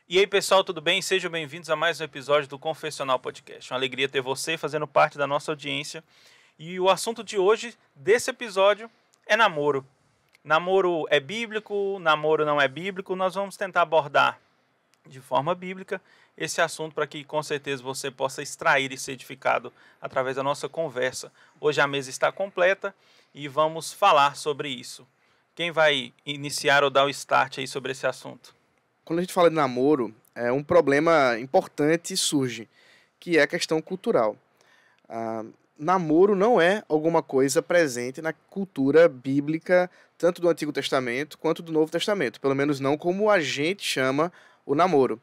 E aí, pessoal, tudo bem? Sejam bem-vindos a mais um episódio do Confessional Podcast. Uma alegria ter você fazendo parte da nossa audiência. E o assunto de hoje, desse episódio, é namoro. Namoro é bíblico, namoro não é bíblico. Nós vamos tentar abordar de forma bíblica esse assunto para que, com certeza, você possa extrair e ser edificado através da nossa conversa. Hoje a mesa está completa e vamos falar sobre isso. Quem vai iniciar ou dar o start aí sobre esse assunto? Quando a gente fala de namoro, um problema importante surge, que é a questão cultural. Namoro não é alguma coisa presente na cultura bíblica, tanto do Antigo Testamento quanto do Novo Testamento, pelo menos não como a gente chama o namoro.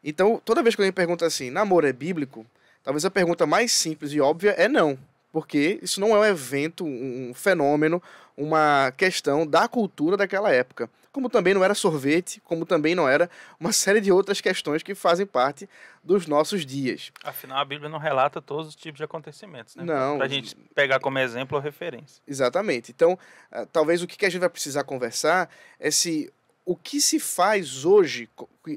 Então, toda vez que alguém pergunta assim, namoro é bíblico? Talvez a pergunta mais simples e óbvia é não, porque isso não é um evento, um fenômeno, uma questão da cultura daquela época. Como também não era sorvete, como também não era uma série de outras questões que fazem parte dos nossos dias. Afinal, a Bíblia não relata todos os tipos de acontecimentos, né? Não. Para a gente pegar como exemplo ou referência. Exatamente. Então, talvez o que a gente vai precisar conversar é se o que se faz hoje,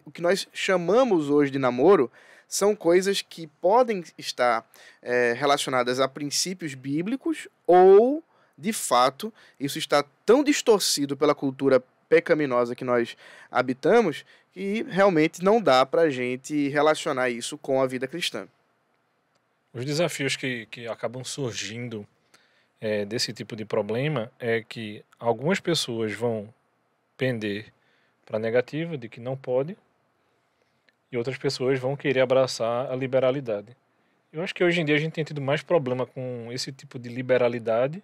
o que nós chamamos hoje de namoro, são coisas que podem estar relacionadas a princípios bíblicos ou, de fato, isso está tão distorcido pela cultura pecaminosa que nós habitamos que realmente não dá para a gente relacionar isso com a vida cristã. Os desafios que acabam surgindo desse tipo de problema é que algumas pessoas vão pender para a negativa de que não pode e outras pessoas vão querer abraçar a liberalidade. Eu acho que hoje em dia a gente tem tido mais problema com esse tipo de liberalidade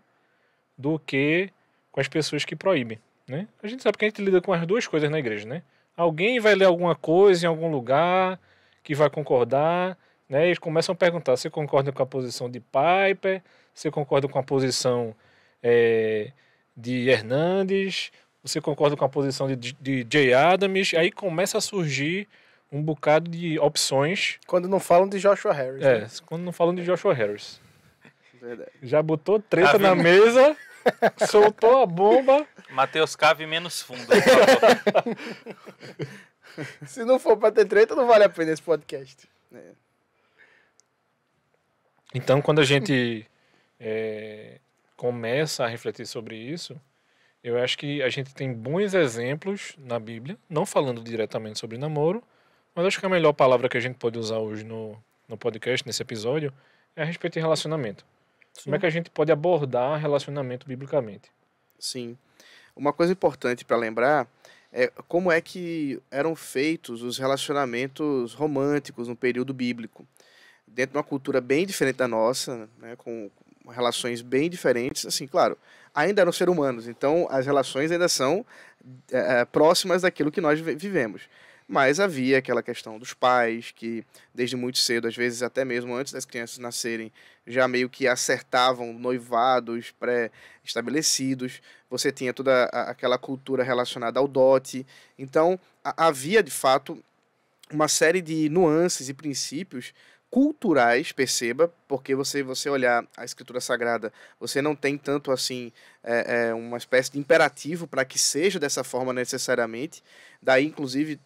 do que com as pessoas que proíbem, né? A gente sabe que a gente lida com as duas coisas na igreja, né? Alguém vai ler alguma coisa em algum lugar que vai concordar, né? Eles começam a perguntar, você concorda com a posição de Piper? Você concorda com a posição de Hernandes? Você concorda com a posição de Jay Adams? Aí começa a surgir um bocado de opções. Quando não falam de Joshua Harris. Né? Quando não falam de Joshua Harris. Verdade. Já botou treta na mesa, soltou a bomba. Mateus, cave menos fundo. Se não for para ter treta, não vale a pena esse podcast. Então, quando a gente começa a refletir sobre isso, eu acho que a gente tem bons exemplos na Bíblia, não falando diretamente sobre namoro, mas acho que a melhor palavra que a gente pode usar hoje no podcast, nesse episódio, é a respeito de relacionamento. Sim. Como é que a gente pode abordar relacionamento biblicamente? Sim. Uma coisa importante para lembrar é como é que eram feitos os relacionamentos românticos no período bíblico. Dentro de uma cultura bem diferente da nossa, né, com relações bem diferentes, assim, claro, ainda eram seres humanos, então as relações ainda são próximas daquilo que nós vivemos. Mas havia aquela questão dos pais, que desde muito cedo, às vezes até mesmo antes das crianças nascerem, já meio que acertavam noivados pré-estabelecidos. Você tinha toda aquela cultura relacionada ao dote. Então, havia, de fato, uma série de nuances e princípios culturais, perceba, porque você olhar a Escritura Sagrada, você não tem tanto assim uma espécie de imperativo para que seja dessa forma necessariamente. Daí, inclusive,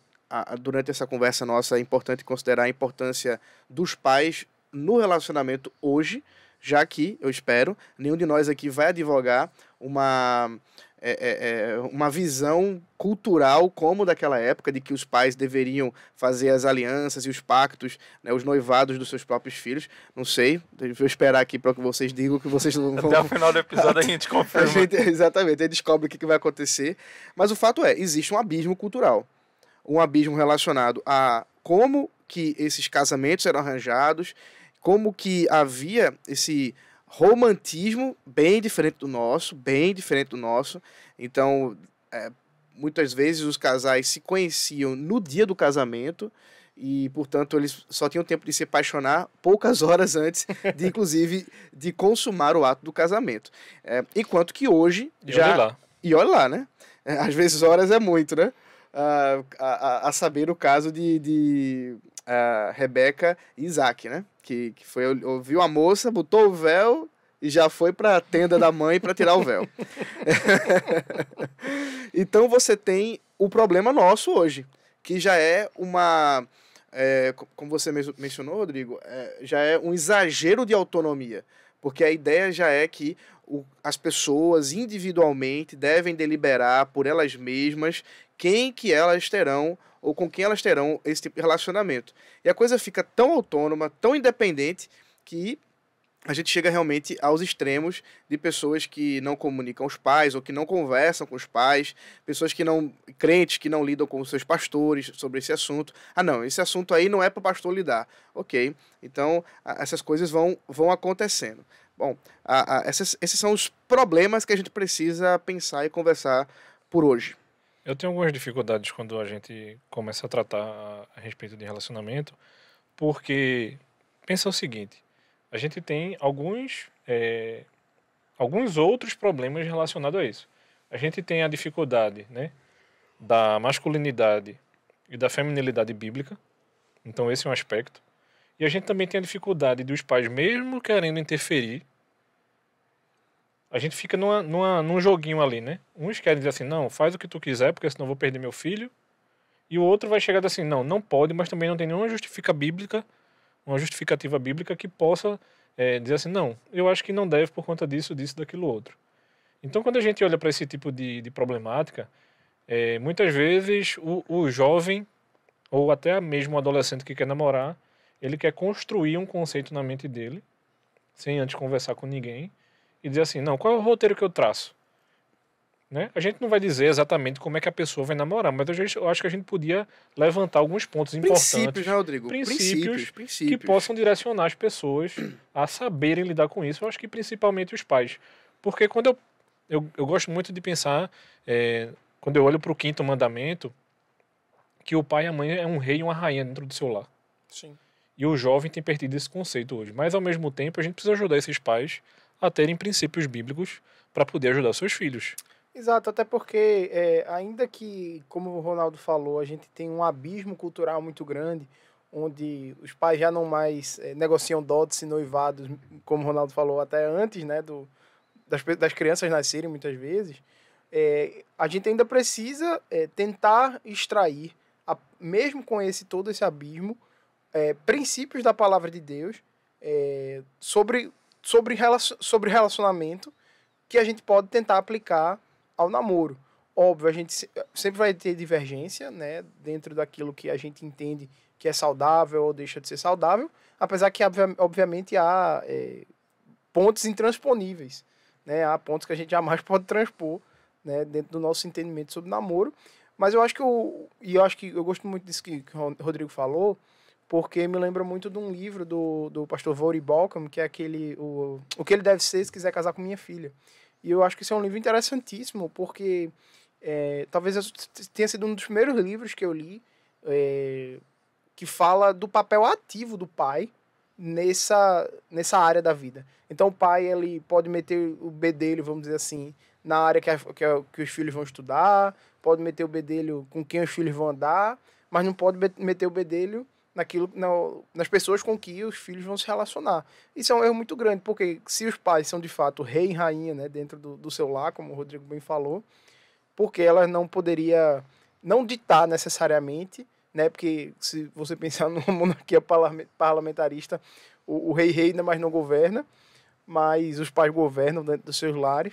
durante essa conversa nossa, é importante considerar a importância dos pais no relacionamento hoje, já que, eu espero, nenhum de nós aqui vai advogar uma visão cultural como daquela época, de que os pais deveriam fazer as alianças e os pactos, né, os noivados dos seus próprios filhos. Não sei, vou esperar aqui para que vocês digam que vocês não vão... Até o final do episódio a gente confirma. Exatamente, a gente descobre o que vai acontecer. Mas o fato existe um abismo cultural. Um abismo relacionado a como que esses casamentos eram arranjados, como que havia esse romantismo bem diferente do nosso. Então, muitas vezes os casais se conheciam no dia do casamento e, portanto, eles só tinham tempo de se apaixonar poucas horas antes, inclusive, de consumar o ato do casamento. Enquanto que hoje... E olha lá, né? Às vezes horas é muito, né? A saber o caso de Rebeca e Isaac, né? Que ouviu a moça, botou o véu e já foi para a tenda da mãe para tirar o véu. Então você tem o problema nosso hoje, que já é uma... como você mencionou, Rodrigo, já é um exagero de autonomia, porque a ideia já é que as pessoas individualmente devem deliberar por elas mesmas quem que elas terão ou com quem elas terão esse tipo de relacionamento. E a coisa fica tão autônoma, tão independente, que a gente chega realmente aos extremos de pessoas que não comunicam os pais ou que não conversam com os pais, pessoas crentes que não lidam com os seus pastores sobre esse assunto. Ah, não, esse assunto aí não é para o pastor lidar. Ok, então essas coisas vão acontecendo. Bom, esses são os problemas que a gente precisa pensar e conversar por hoje. Eu tenho algumas dificuldades quando a gente começa a tratar a respeito de relacionamento, porque pensa o seguinte, a gente tem alguns outros problemas relacionados a isso. A gente tem a dificuldade, né, da masculinidade e da feminilidade bíblica, então esse é um aspecto. E a gente também tem a dificuldade dos pais, mesmo querendo interferir, a gente fica num joguinho ali, né? Uns querem dizer assim, não, faz o que tu quiser, porque senão eu vou perder meu filho. E o outro vai chegar assim, não pode, mas também não tem nenhuma justificativa bíblica que possa dizer assim, não, eu acho que não deve por conta disso, daquilo, outro. Então, quando a gente olha para esse tipo de problemática, muitas vezes o jovem, ou até mesmo o adolescente que quer namorar, ele quer construir um conceito na mente dele, sem antes conversar com ninguém, e dizer assim, não, qual é o roteiro que eu traço? Né? A gente não vai dizer exatamente como é que a pessoa vai namorar, mas eu acho que a gente podia levantar alguns pontos importantes. Princípios, né, Rodrigo? Princípios que possam direcionar as pessoas a saberem lidar com isso. Eu acho que principalmente os pais. Porque quando eu gosto muito de pensar, quando eu olho para o 5º mandamento, que o pai e a mãe é um rei e uma rainha dentro do seu lar. Sim. E o jovem tem perdido esse conceito hoje. Mas, ao mesmo tempo, a gente precisa ajudar esses pais a terem princípios bíblicos para poder ajudar seus filhos. Exato, até porque, ainda que, como o Ronaldo falou, a gente tem um abismo cultural muito grande, onde os pais já não mais negociam dotes e noivados, como o Ronaldo falou, até antes, né, das crianças nascerem, muitas vezes, a gente ainda precisa tentar extrair, mesmo com todo esse abismo, princípios da palavra de Deus sobre relacionamento que a gente pode tentar aplicar ao namoro. Óbvio, a gente sempre vai ter divergência, né, dentro daquilo que a gente entende que é saudável ou deixa de ser saudável, apesar que, obviamente, há pontos intransponíveis, né, há pontos que a gente jamais pode transpor, né, dentro do nosso entendimento sobre namoro. Mas eu acho que eu gosto muito disso que o Rodrigo falou, porque me lembra muito de um livro do pastor Voddie Baucham, que é o que ele deve ser se quiser casar com minha filha. E eu acho que isso é um livro interessantíssimo, porque talvez tenha sido um dos primeiros livros que eu li que fala do papel ativo do pai nessa área da vida. Então o pai, ele pode meter o bedelho, vamos dizer assim, na área que os filhos vão estudar, pode meter o bedelho com quem os filhos vão andar, mas não pode meter o bedelho nas pessoas com que os filhos vão se relacionar. Isso é um erro muito grande, porque se os pais são de fato rei e rainha, né, dentro do seu lar, como o Rodrigo bem falou, porque ela não poderia não ditar necessariamente, né, porque se você pensar numa monarquia parlamentarista, o rei reina, mas não governa, mas os pais governam dentro dos seus lares,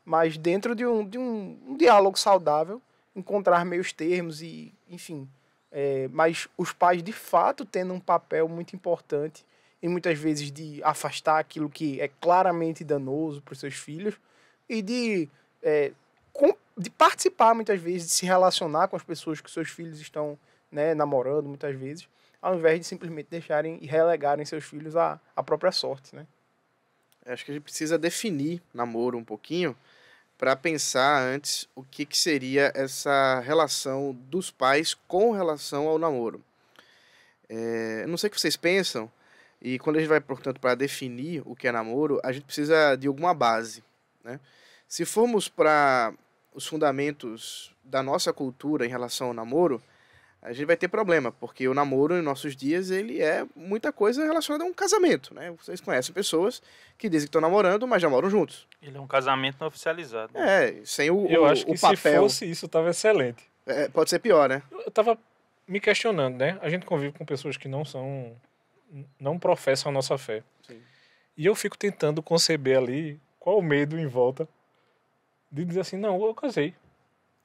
mas dentro de um diálogo saudável, encontrar meios termos e, enfim... mas os pais, de fato, tendo um papel muito importante e muitas vezes de afastar aquilo que é claramente danoso para os seus filhos e de participar, muitas vezes, de se relacionar com as pessoas que seus filhos estão, né, namorando, muitas vezes, ao invés de simplesmente deixarem e relegarem seus filhos à própria sorte, né? Acho que a gente precisa definir namoro um pouquinho, para pensar antes o que seria essa relação dos pais com relação ao namoro. Não sei o que vocês pensam, e quando a gente vai, portanto, para definir o que é namoro, a gente precisa de alguma base, né? Se formos para os fundamentos da nossa cultura em relação ao namoro, a gente vai ter problema, porque o namoro, em nossos dias, ele é muita coisa relacionada a um casamento, né? Vocês conhecem pessoas que dizem que estão namorando, mas já moram juntos. Ele é um casamento não oficializado. Sem o Eu acho que o papel. se fosse isso, tava excelente. Pode ser pior, né? Eu tava me questionando, né? A gente convive com pessoas que não professam a nossa fé. Sim. E eu fico tentando conceber ali qual o medo em volta de dizer assim, não, eu casei.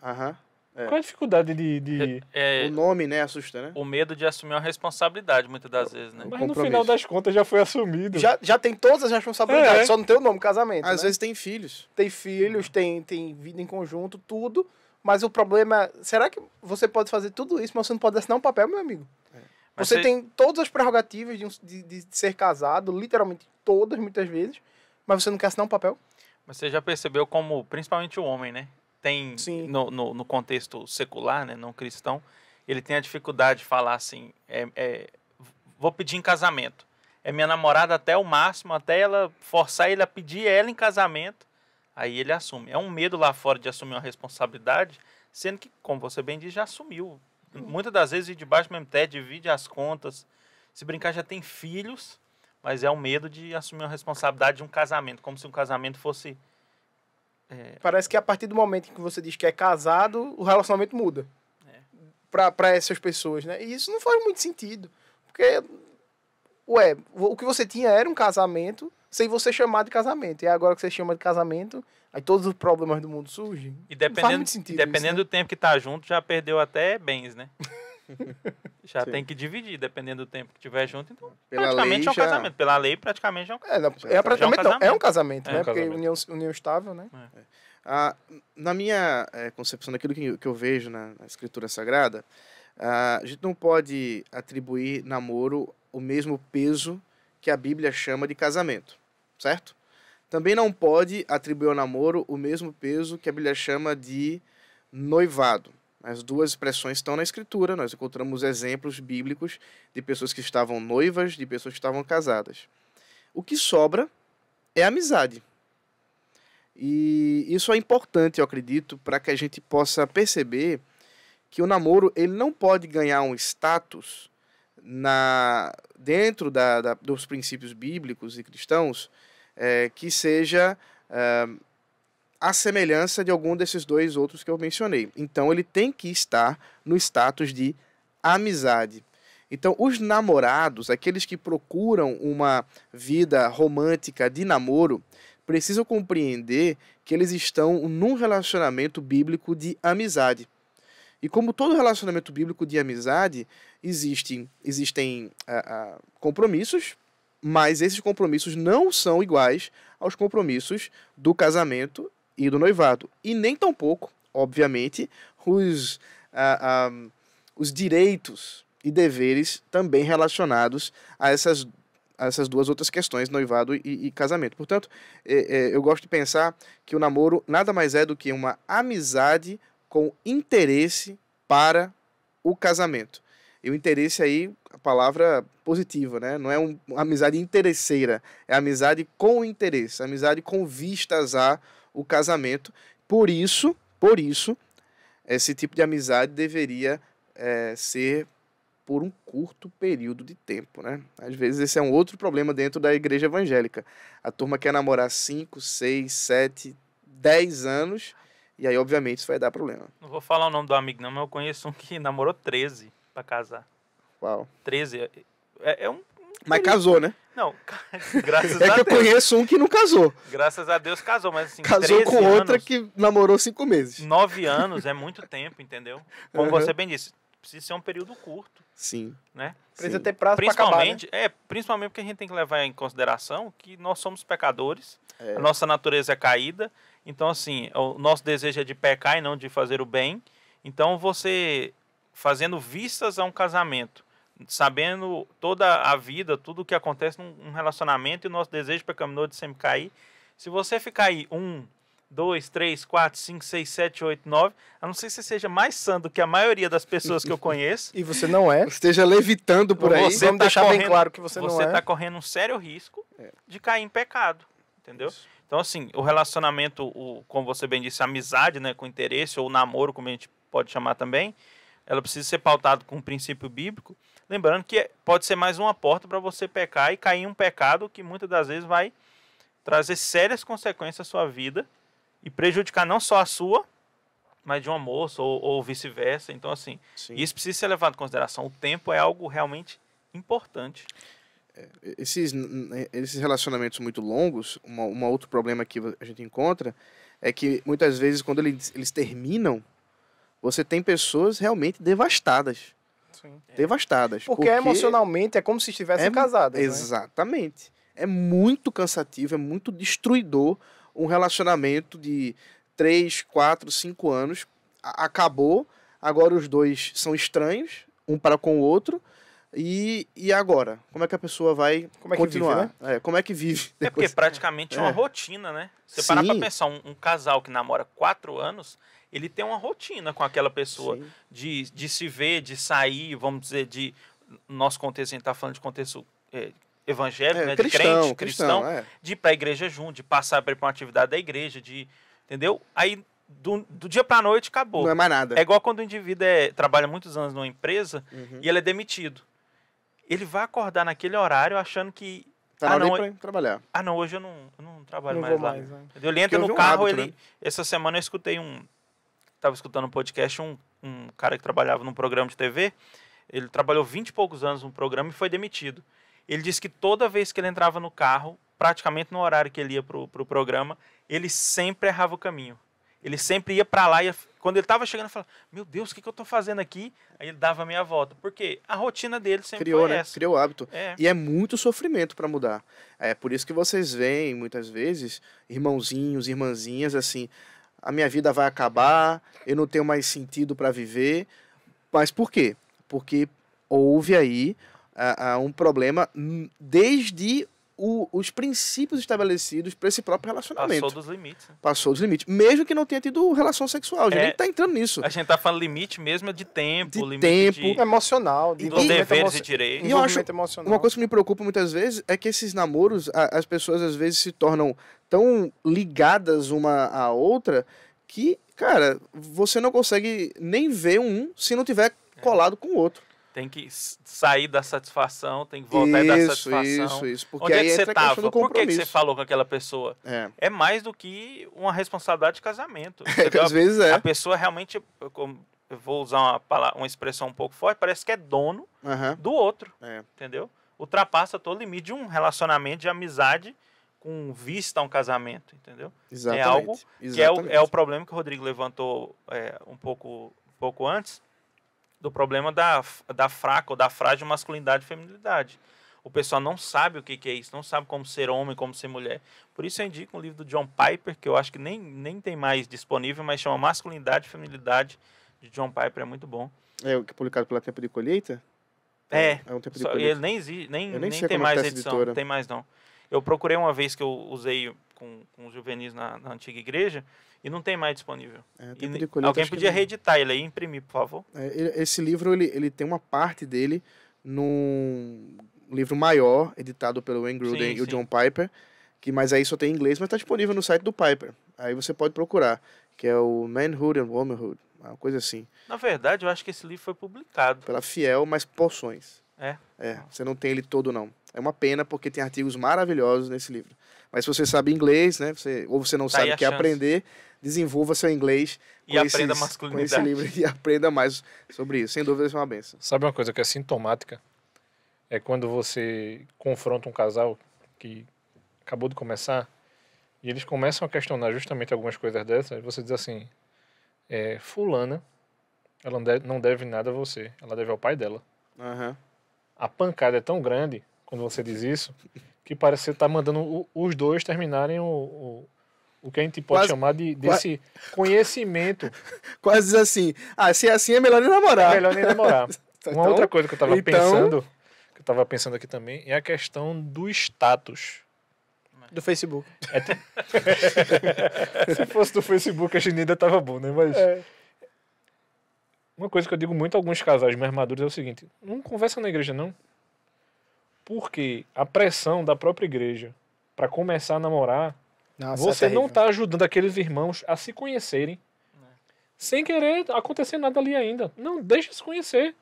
Aham. Qual é a dificuldade de... O nome, né, assusta, né? O medo de assumir uma responsabilidade, muitas das vezes, né? Mas no compromisso. final das contas já foi assumido. Já tem todas as responsabilidades, É. só não tem o nome, casamento. Às né? vezes tem filhos. Tem filhos, tem vida em conjunto, tudo. Mas o problema é, será que você pode fazer tudo isso, mas você não pode assinar um papel, meu amigo? Mas Você tem todas as prerrogativas de ser casado, literalmente todas, muitas vezes, mas você não quer assinar um papel? Mas você já percebeu como, principalmente o homem, né? Tem, Sim. no contexto secular, né? Não cristão, ele tem a dificuldade de falar assim, vou pedir em casamento. É minha namorada até o máximo, até ela forçar ele a pedir ela em casamento, aí ele assume. É um medo lá fora de assumir uma responsabilidade, sendo que, como você bem diz, já assumiu. Muitas das vezes, debaixo do mesmo teto, divide as contas. Se brincar, já tem filhos, mas é o medo de assumir uma responsabilidade de um casamento, como se um casamento fosse... Parece que a partir do momento em que você diz que é casado, o relacionamento muda. Pra essas pessoas, né? E isso não faz muito sentido. Porque, o que você tinha era um casamento sem você chamar de casamento. E agora que você chama de casamento, aí todos os problemas do mundo surgem. E Não faz dependendo, muito sentido dependendo isso, né? do tempo que tá junto, já perdeu até bens, né? Já Sim. tem que dividir, dependendo do tempo que tiver junto. Então, Pela praticamente lei é um já- casamento. Pela lei, praticamente é um casamento. Praticamente não, é um casamento, É né? um Porque casamento. união estável, né? Na minha concepção daquilo que eu vejo na Escritura Sagrada, a gente não pode atribuir namoro o mesmo peso que a Bíblia chama de casamento, certo? Também não pode atribuir ao namoro o mesmo peso que a Bíblia chama de noivado. As duas expressões estão na Escritura, nós encontramos exemplos bíblicos de pessoas que estavam noivas, de pessoas que estavam casadas. O que sobra é amizade. E isso é importante, eu acredito, para que a gente possa perceber que o namoro ele não pode ganhar um status dentro dos princípios bíblicos e cristãos que seja a semelhança de algum desses dois outros que eu mencionei. Então ele tem que estar no status de amizade. Então os namorados, aqueles que procuram uma vida romântica de namoro, precisam compreender que eles estão num relacionamento bíblico de amizade. E como todo relacionamento bíblico de amizade, existem compromissos, mas esses compromissos não são iguais aos compromissos do casamento e do noivado. E nem tampouco, obviamente, os direitos e deveres também relacionados a essas duas outras questões, noivado e casamento. Portanto, eu gosto de pensar que o namoro nada mais é do que uma amizade com interesse para o casamento. E o interesse aí, a palavra positiva, né? Não é uma amizade interesseira, é amizade com interesse, amizade com vistas a o casamento. Por isso, esse tipo de amizade deveria ser por um curto período de tempo, né? Às vezes esse é um outro problema dentro da igreja evangélica. A turma quer namorar 5, 6, 7, 10 anos e aí, obviamente, isso vai dar problema. Não vou falar o nome do amigo, não, mas eu conheço um que namorou 13 pra casar. Uau. 13. Mas casou, né? Não, graças É a que eu Deus. conheço um que não casou. Graças a Deus casou, mas assim, Casou 13 com anos, outra que namorou 5 meses. 9 anos é muito tempo, entendeu? Como Uhum. você bem disse, precisa ser um período curto, Sim. né? Precisa Sim. ter prazo para acabar, né? Principalmente porque a gente tem que levar em consideração que nós somos pecadores, É. a nossa natureza é caída, então assim, o nosso desejo é de pecar e não de fazer o bem. Então você fazendo vistas a um casamento, sabendo toda a vida, tudo o que acontece num relacionamento e o nosso desejo pecaminoso de sempre cair, se você ficar aí 1, 2, 3, 4, 5, 6, 7, 8, 9, a não ser que você seja mais sã do que a maioria das pessoas que eu conheço, E você não é. Esteja levitando por aí. Você Vamos tá deixar bem correndo- claro que você não você é. está correndo um sério risco de cair em pecado, entendeu? Isso. Então, assim, o relacionamento, como você bem disse, a amizade, né, com interesse, ou namoro, como a gente pode chamar também, ela precisa ser pautada com um princípio bíblico, lembrando que pode ser mais uma porta para você pecar e cair em um pecado que muitas das vezes vai trazer sérias consequências à sua vida e prejudicar não só a sua, mais de uma moça, ou vice-versa. Então, assim, Sim. isso precisa ser levado em consideração. O tempo é algo realmente importante. Esses relacionamentos muito longos, um outro problema que a gente encontra é que muitas vezes quando eles terminam, você tem pessoas realmente devastadas. Sim. Devastadas. Porque emocionalmente é como se estivessem casadas. Né? Exatamente. É muito cansativo, é muito destruidor um relacionamento de 3, 4, 5 anos. Acabou, agora os dois são estranhos, um para com o outro. E agora? Como é que a pessoa vai continuar? Vive, né? Como é que vive? É porque praticamente é uma rotina, né? Você parar pra pensar, um casal que namora 4 anos, ele tem uma rotina com aquela pessoa de se ver, de sair, vamos dizer, no nosso contexto, a gente tá falando de contexto evangélico, né? De cristão, de ir pra igreja junto, de passar para uma atividade da igreja, entendeu? Aí do dia pra noite acabou. Não é mais nada. É igual quando o indivíduo trabalha muitos anos numa empresa e ele é demitido. Ele vai acordar naquele horário achando que... Tá na hora pra trabalhar. não, hoje eu não trabalho não mais lá. né? Ele entra no carro, Essa semana eu escutei Tava escutando um podcast, um cara que trabalhava num programa de TV, ele trabalhou 20 e poucos anos no programa e foi demitido. Ele disse que toda vez que ele entrava no carro, praticamente no horário que ele ia pro programa, ele sempre errava o caminho. Ele sempre ia para lá e quando ele estava chegando, ele falava, meu Deus, o que eu estou fazendo aqui? Aí ele dava a meia volta. Porque a rotina dele sempre foi essa. Criou o hábito. E é muito sofrimento para mudar. É por isso que vocês veem, muitas vezes, irmãozinhos, irmãzinhas, assim, a minha vida vai acabar, eu não tenho mais sentido para viver. Mas por quê? Porque houve aí um problema desde os princípios estabelecidos para esse próprio relacionamento. Passou dos limites. Né? Passou dos limites. Mesmo que não tenha tido relação sexual. A gente nem tá entrando nisso. A gente tá falando limite mesmo de tempo. Emocional. Dos deveres e direitos. E eu acho, uma coisa que me preocupa muitas vezes é que esses namoros, as pessoas às vezes se tornam tão ligadas uma à outra que, cara, você não consegue nem ver um se não tiver colado com o outro. Tem que sair da satisfação, tem que voltar da satisfação. Isso. Porque onde aí é que você estava? Por que você falou com aquela pessoa? É mais do que uma responsabilidade de casamento. Às vezes A pessoa realmente, eu vou usar uma expressão um pouco forte, parece que é dono do outro. Entendeu? Ultrapassa todo o limite de um relacionamento de amizade com vista a um casamento. Entendeu? Exatamente. É algo que é o problema que o Rodrigo levantou um pouco antes, do problema da fraca ou da frágil masculinidade e feminilidade. O pessoal não sabe o que é isso, não sabe como ser homem, como ser mulher. Por isso eu indico um livro do John Piper, que eu acho que nem tem mais disponível, mas chama Masculinidade e Feminilidade, de John Piper, é muito bom. É o que é publicado pela Tempo de Colheita? É um Tempo de Colheita. Ele nem existe, nem tem mais edição, não tem mais não. Eu procurei uma vez que eu usei com os juvenis na antiga igreja, e não tem mais disponível. Alguém podia reeditar ele aí e imprimir, por favor. Esse livro, ele tem uma parte dele num livro maior, editado pelo Wayne Gruden e o John Piper, mas aí só tem em inglês, mas está disponível no site do Piper. Aí você pode procurar, que é o Manhood and Womanhood, uma coisa assim. Na verdade, eu acho que esse livro foi publicado. Pela Fiel, mas porções. Você não tem ele todo, não. É uma pena, porque tem artigos maravilhosos nesse livro. Mas se você sabe inglês, né, ou você não sabe o que aprender, desenvolva seu inglês aprenda masculinidade. Com esse livro e aprenda mais sobre isso. Sem dúvida, isso é uma benção. Sabe uma coisa que é sintomática? É quando você confronta um casal que acabou de começar e eles começam a questionar justamente algumas coisas dessas, e você diz assim, fulana, ela não deve nada a você, ela deve ao pai dela. A pancada é tão grande quando você diz isso, que parece que você está mandando os dois terminarem o que a gente pode chamar desse conhecimento. Quase diz assim, se é assim é melhor nem namorar. É melhor nem namorar. Uma outra coisa que eu estava pensando aqui também, é a questão do status. Do Facebook. Se fosse do Facebook, a gente ainda estava bom, né? Mas uma coisa que eu digo muito a alguns casais mais maduros é o seguinte, não conversa na igreja, não. Porque a pressão da própria igreja para começar a namorar, você não está ajudando aqueles irmãos a se conhecerem sem querer acontecer nada ali ainda. Não, deixa se conhecer.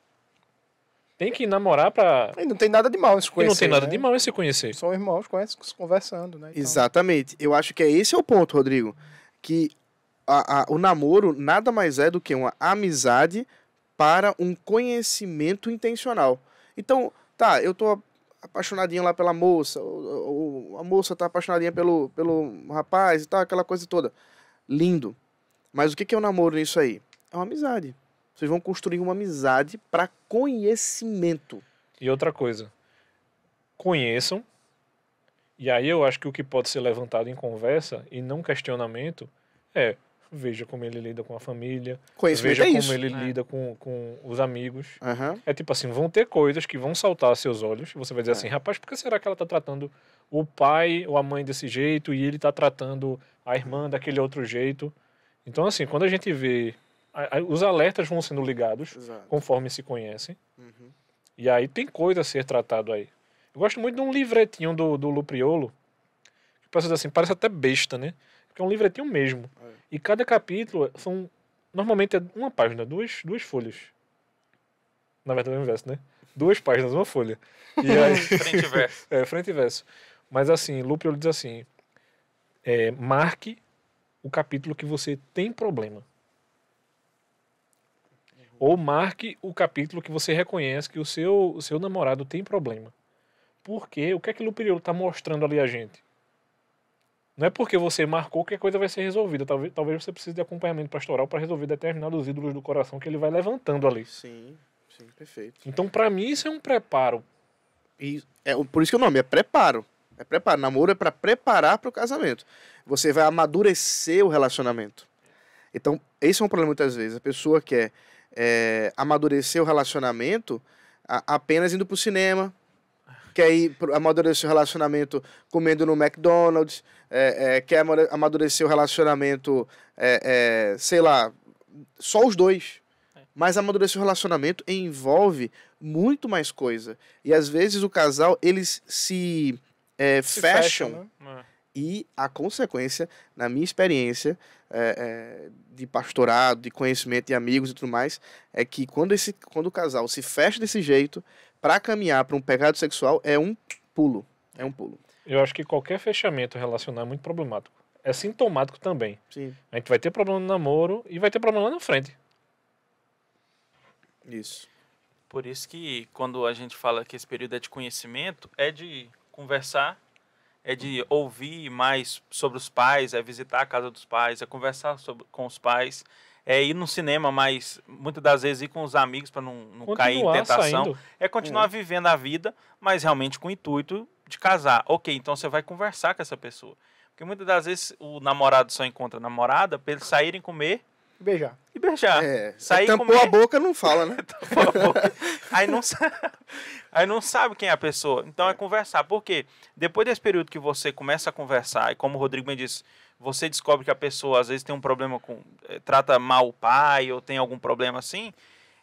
Tem que namorar para... E não tem nada de mal em se conhecer. E não tem nada de mal em se conhecer. São irmãos conversando, né? Então... Exatamente. Eu acho que esse é o ponto, Rodrigo. Que o namoro nada mais é do que uma amizade para um conhecimento intencional. Então, tá, eu tô apaixonadinho lá pela moça, ou a moça tá apaixonadinha pelo rapaz e tal, aquela coisa toda. Lindo. Mas o que é o namoro nisso aí? É uma amizade. Vocês vão construir uma amizade para conhecimento. E outra coisa, conheçam, e aí eu acho que o que pode ser levantado em conversa e não questionamento é: veja como ele lida com a família, Conhecimento veja é como isso. ele lida com os amigos. Aham. É tipo assim, vão ter coisas que vão saltar aos seus olhos, e você vai dizer assim: rapaz, por que será que ela tá tratando o pai ou a mãe desse jeito e ele tá tratando a irmã daquele outro jeito? Então, assim, quando a gente vê, os alertas vão sendo ligados Exato. conforme se conhecem. Uhum. E aí tem coisa a ser tratado aí. Eu gosto muito de um livretinho do Lupriolo, que parece assim, parece até besta, né? Porque é um livretinho mesmo. É. E cada capítulo são, normalmente é uma página, duas folhas. Na verdade é o inverso, né? 2 páginas, uma folha. E aí, Frente e verso. frente e verso. Mas assim, Lupriolo diz assim, marque o capítulo que você tem problema. Ou marque o capítulo que você reconhece que o seu namorado tem problema. Porque o que é que o Lupriolo está mostrando ali a gente? Não é porque você marcou que a coisa vai ser resolvida. Talvez você precise de acompanhamento pastoral para resolver determinados ídolos do coração que ele vai levantando ali. Sim, perfeito. Então, para mim, isso é um preparo. E por isso que o nome é preparo. É preparo. Namoro é para preparar para o casamento. Você vai amadurecer o relacionamento. Então, esse é um problema muitas vezes. A pessoa quer amadurecer o relacionamento apenas indo para o cinema, quer amadurecer o relacionamento comendo no McDonald's, quer amadurecer o relacionamento, sei lá, só os dois. Mas amadurecer o relacionamento envolve muito mais coisa. E às vezes o casal, eles se fecham. né? E a consequência, na minha experiência de pastorado, de conhecimento de amigos e tudo mais, é que quando o casal se fecha desse jeito, para caminhar para um pecado sexual, é um pulo. É um pulo. Eu acho que qualquer fechamento relacional é muito problemático. É sintomático também. Sim. A gente vai ter problema no namoro e vai ter problema lá na frente. Isso. Por isso que quando a gente fala que esse período é de conhecimento, é de conversar, é de ouvir mais sobre os pais, é visitar a casa dos pais, é conversar com os pais, é ir no cinema, mas muitas das vezes ir com os amigos para não cair em Continuar tentação. saindo. É continuar vivendo a vida, mas realmente com o intuito de casar. Ok, então você vai conversar com essa pessoa. Porque muitas das vezes o namorado só encontra a namorada para eles saírem comer Beijar. e beijar. Sair tampou comer, a boca, não fala, né? Aí não sabe quem é a pessoa. Então é conversar. Por quê? Depois desse período que você começa a conversar, e como o Rodrigo bem disse, você descobre que a pessoa às vezes tem um problema trata mal o pai, ou tem algum problema assim,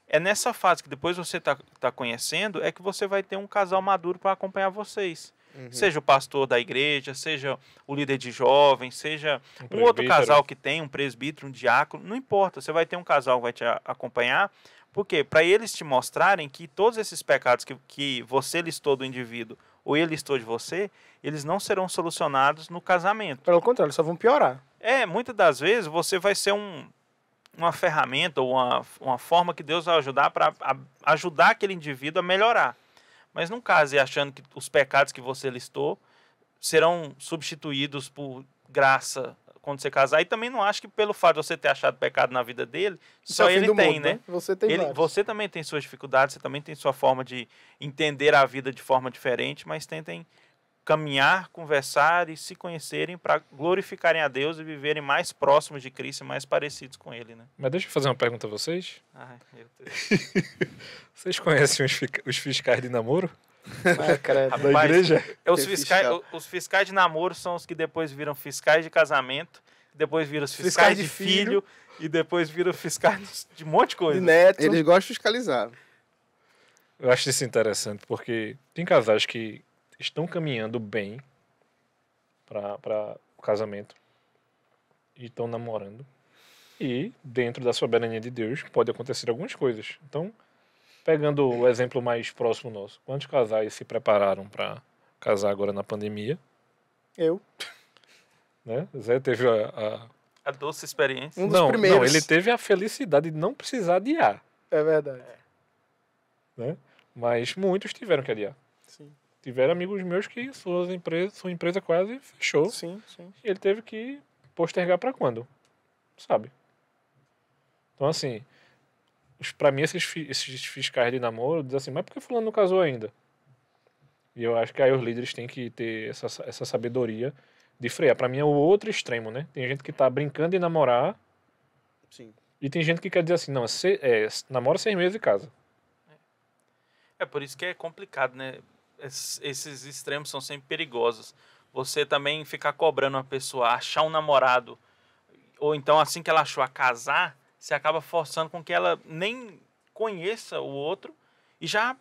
é nessa fase que depois você tá conhecendo, é que você vai ter um casal maduro para acompanhar vocês. Seja o pastor da igreja, seja o líder de jovens, seja um outro casal que tem, um presbítero, um diácono, não importa, você vai ter um casal que vai te acompanhar. Por quê? Para eles te mostrarem que todos esses pecados que você listou do indivíduo ou ele listou de você, eles não serão solucionados no casamento. Pelo contrário, só vão piorar. Muitas das vezes você vai ser uma ferramenta ou uma forma que Deus vai ajudar para ajudar aquele indivíduo a melhorar. Mas não case achando que os pecados que você listou serão substituídos por graça quando você casar. E também não acho que pelo fato de você ter achado pecado na vida dele, só ele tem, né? Você tem vários. Você também tem suas dificuldades, você também tem sua forma de entender a vida de forma diferente, mas tentem caminhar, conversar e se conhecerem para glorificarem a Deus e viverem mais próximos de Cristo e mais parecidos com Ele, né? Mas deixa eu fazer uma pergunta a vocês. Ai, meu Deus. Vocês conhecem os fiscais de namoro? Ah, credo. Da Rapaz, igreja? Os fiscais de namoro são os que depois viram fiscais de casamento, depois viram os fiscais de filho e depois viram fiscais de um monte de coisa. De neto. Eles gostam de fiscalizar. Eu acho isso interessante, porque tem casais que estão caminhando bem para o casamento e estão namorando. E dentro da soberania de Deus pode acontecer algumas coisas. Então, pegando o exemplo mais próximo nosso, quantos casais se prepararam para casar agora na pandemia? Eu. Né? Zé teve A doce experiência. Um dos primeiros. Não, ele teve a felicidade de não precisar adiar, É verdade. né? Mas muitos tiveram que adiar. Sim, Tiveram amigos meus que sua empresa quase fechou. sim, sim. E ele teve que postergar para quando? Sabe? Então, assim, pra mim, esses fiscais de namoro dizem assim, mas por que fulano não casou ainda? E eu acho que aí os líderes têm que ter essa sabedoria de frear. Pra mim é o outro extremo, né? Tem gente que tá brincando de namorar Sim. e tem gente que quer dizer assim, não, namora 6 meses e casa. É por isso que é complicado, né? Esses extremos são sempre perigosos. Você também ficar cobrando uma pessoa a achar um namorado, ou então assim que ela achou a casar, você acaba forçando com que ela nem conheça o outro e já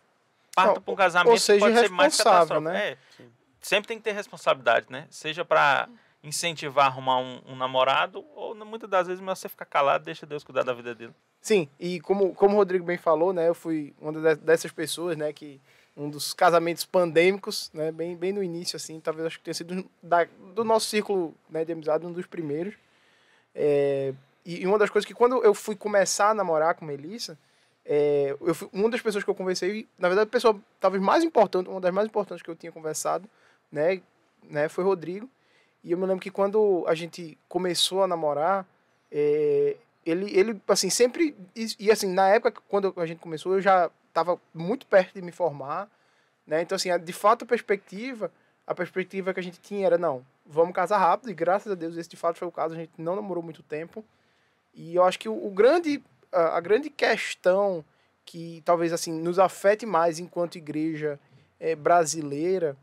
parta para um casamento ou seja, que pode ser mais irresponsável, catastrófico. né? Sempre tem que ter responsabilidade, né? Seja para incentivar a arrumar um namorado, ou muitas das vezes você ficar calado, deixa Deus cuidar da vida dele. Sim, e como o Rodrigo bem falou, né, eu fui uma dessas pessoas, né, que um dos casamentos pandêmicos, né, bem no início, assim, talvez acho que tenha sido do nosso círculo, né, de amizade, um dos primeiros. E uma das coisas que quando eu fui começar a namorar com Melissa, uma das pessoas que eu conversei, na verdade a pessoa talvez mais importante, uma das mais importantes que eu tinha conversado, né, foi Rodrigo. E eu me lembro que quando a gente começou a namorar, ele assim, sempre... E assim, na época, quando a gente começou, eu já estava muito perto de me formar, né? Então, assim, de fato, a perspectiva que a gente tinha era, não, vamos casar rápido, e graças a Deus esse de fato foi o caso, a gente não namorou muito tempo. E eu acho que a grande questão que talvez, assim, nos afete mais enquanto igreja brasileira,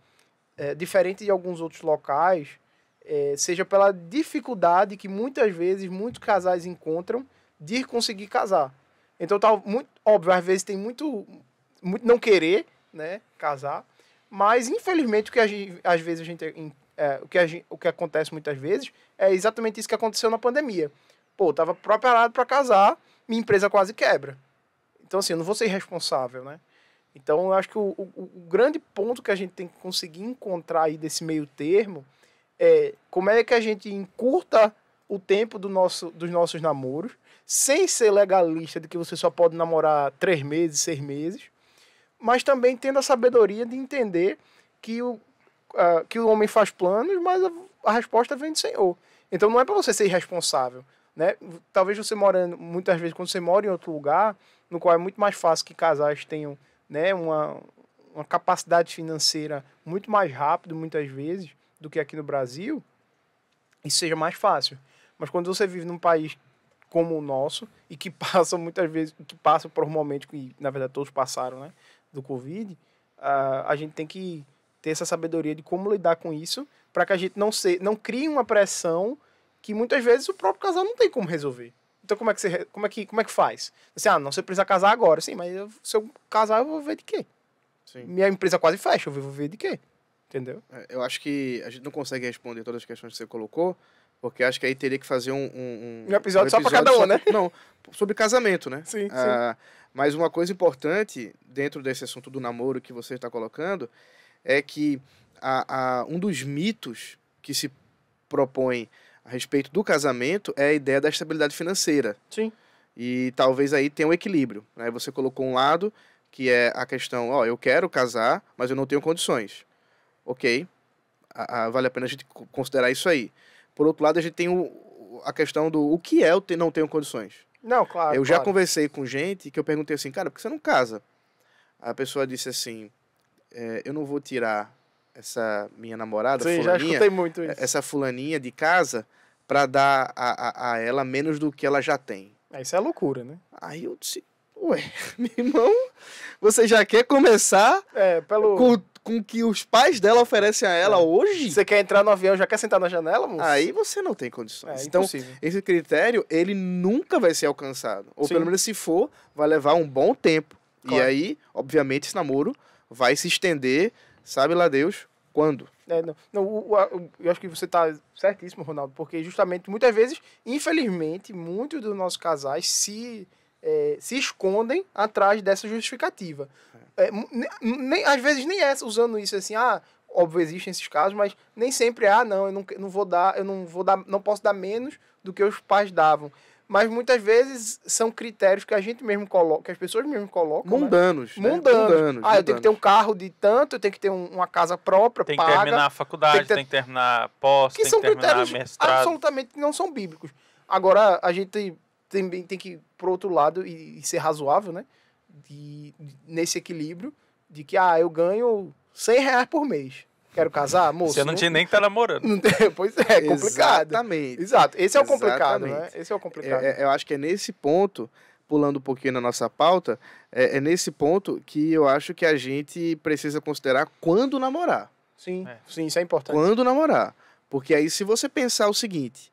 diferente de alguns outros locais, seja pela dificuldade que muitas vezes muitos casais encontram de conseguir casar. Então, muito óbvio, às vezes tem muito não querer, né, casar, mas infelizmente o que acontece muitas vezes é exatamente isso que aconteceu na pandemia. Pô, tava preparado para casar, minha empresa quase quebra. Então, assim, eu não vou ser irresponsável, né? Então, eu acho que o grande ponto que a gente tem que conseguir encontrar aí desse meio termo como é que a gente encurta o tempo dos nossos namoros, sem ser legalista de que você só pode namorar 3 meses, 6 meses, mas também tendo a sabedoria de entender que o homem faz planos, mas a resposta vem do Senhor. Então não é para você ser irresponsável, né? Talvez muitas vezes, quando você mora em outro lugar, no qual é muito mais fácil que casais tenham, né, uma capacidade financeira muito mais rápido, muitas vezes, do que aqui no Brasil, isso seja mais fácil. Mas quando você vive num país como o nosso, e que passa muitas vezes, que passa por um momento que, na verdade, todos passaram, né, do Covid, a gente tem que ter essa sabedoria de como lidar com isso, para que a gente não crie uma pressão que muitas vezes o próprio casal não tem como resolver. Então, como é que faz? Não, você precisa casar agora. Sim, mas se eu casar, eu vou viver de quê? Sim. Minha empresa quase fecha, eu vou viver de quê? Entendeu? Eu acho que a gente não consegue responder todas as questões que você colocou, porque acho que aí teria que fazer um episódio só para cada um, né? Não, sobre casamento, né? Sim, sim. Mas uma coisa importante dentro desse assunto do namoro que você está colocando é que um dos mitos que se propõe a respeito do casamento é a ideia da estabilidade financeira. Sim. E talvez aí tenha um equilíbrio, né? Você colocou um lado que é a questão, eu quero casar, mas eu não tenho condições. Ok, vale a pena a gente considerar isso aí. Por outro lado, a gente tem a questão do o que é não tenho condições. Não, claro. Eu já conversei com gente que eu perguntei assim, cara, por que você não casa? A pessoa disse assim, eu não vou tirar essa minha namorada, Sim, fulaninha, já escutei muito isso. essa fulaninha de casa para dar a ela menos do que ela já tem. Isso é loucura, né? Aí eu disse, ué, meu irmão, você já quer começar com o que os pais dela oferecem a ela hoje? Você quer entrar no avião, já quer sentar na janela, moço? Aí você não tem condições. Então, impossível. esse critério, ele nunca vai ser alcançado. Ou Sim. pelo menos se for, vai levar um bom tempo. Claro. E aí, obviamente, esse namoro vai se estender, sabe lá Deus, quando? Eu acho que você está certíssimo, Ronaldo, porque justamente, muitas vezes, infelizmente, muitos dos nossos casais se escondem atrás dessa justificativa. Às vezes nem é usando isso assim, Óbvio, existem esses casos, mas nem sempre não, não posso dar menos do que os pais davam. Mas muitas vezes são critérios que a gente mesmo coloca, que as pessoas mesmo colocam. Mundanos. Né? Né? Mundanos. Eu tenho que ter um carro de tanto, eu tenho que ter uma casa própria, tem que terminar a faculdade, tem que terminar pós, que tem são que terminar critérios mestrado. absolutamente não são bíblicos. Agora, a gente também tem que ir pro outro lado e ser razoável, né? Nesse equilíbrio de que, eu ganho R$100 por mês. Quero casar, moço? Você não tinha nem que estar namorando. Não tem, pois é complicado. Exatamente. Exato. Esse é o complicado, né? Esse é o complicado. Eu acho que é nesse ponto, pulando um pouquinho na nossa pauta, é nesse ponto que eu acho que a gente precisa considerar quando namorar. Sim, sim, isso é importante. Quando namorar. Porque aí, se você pensar o seguinte,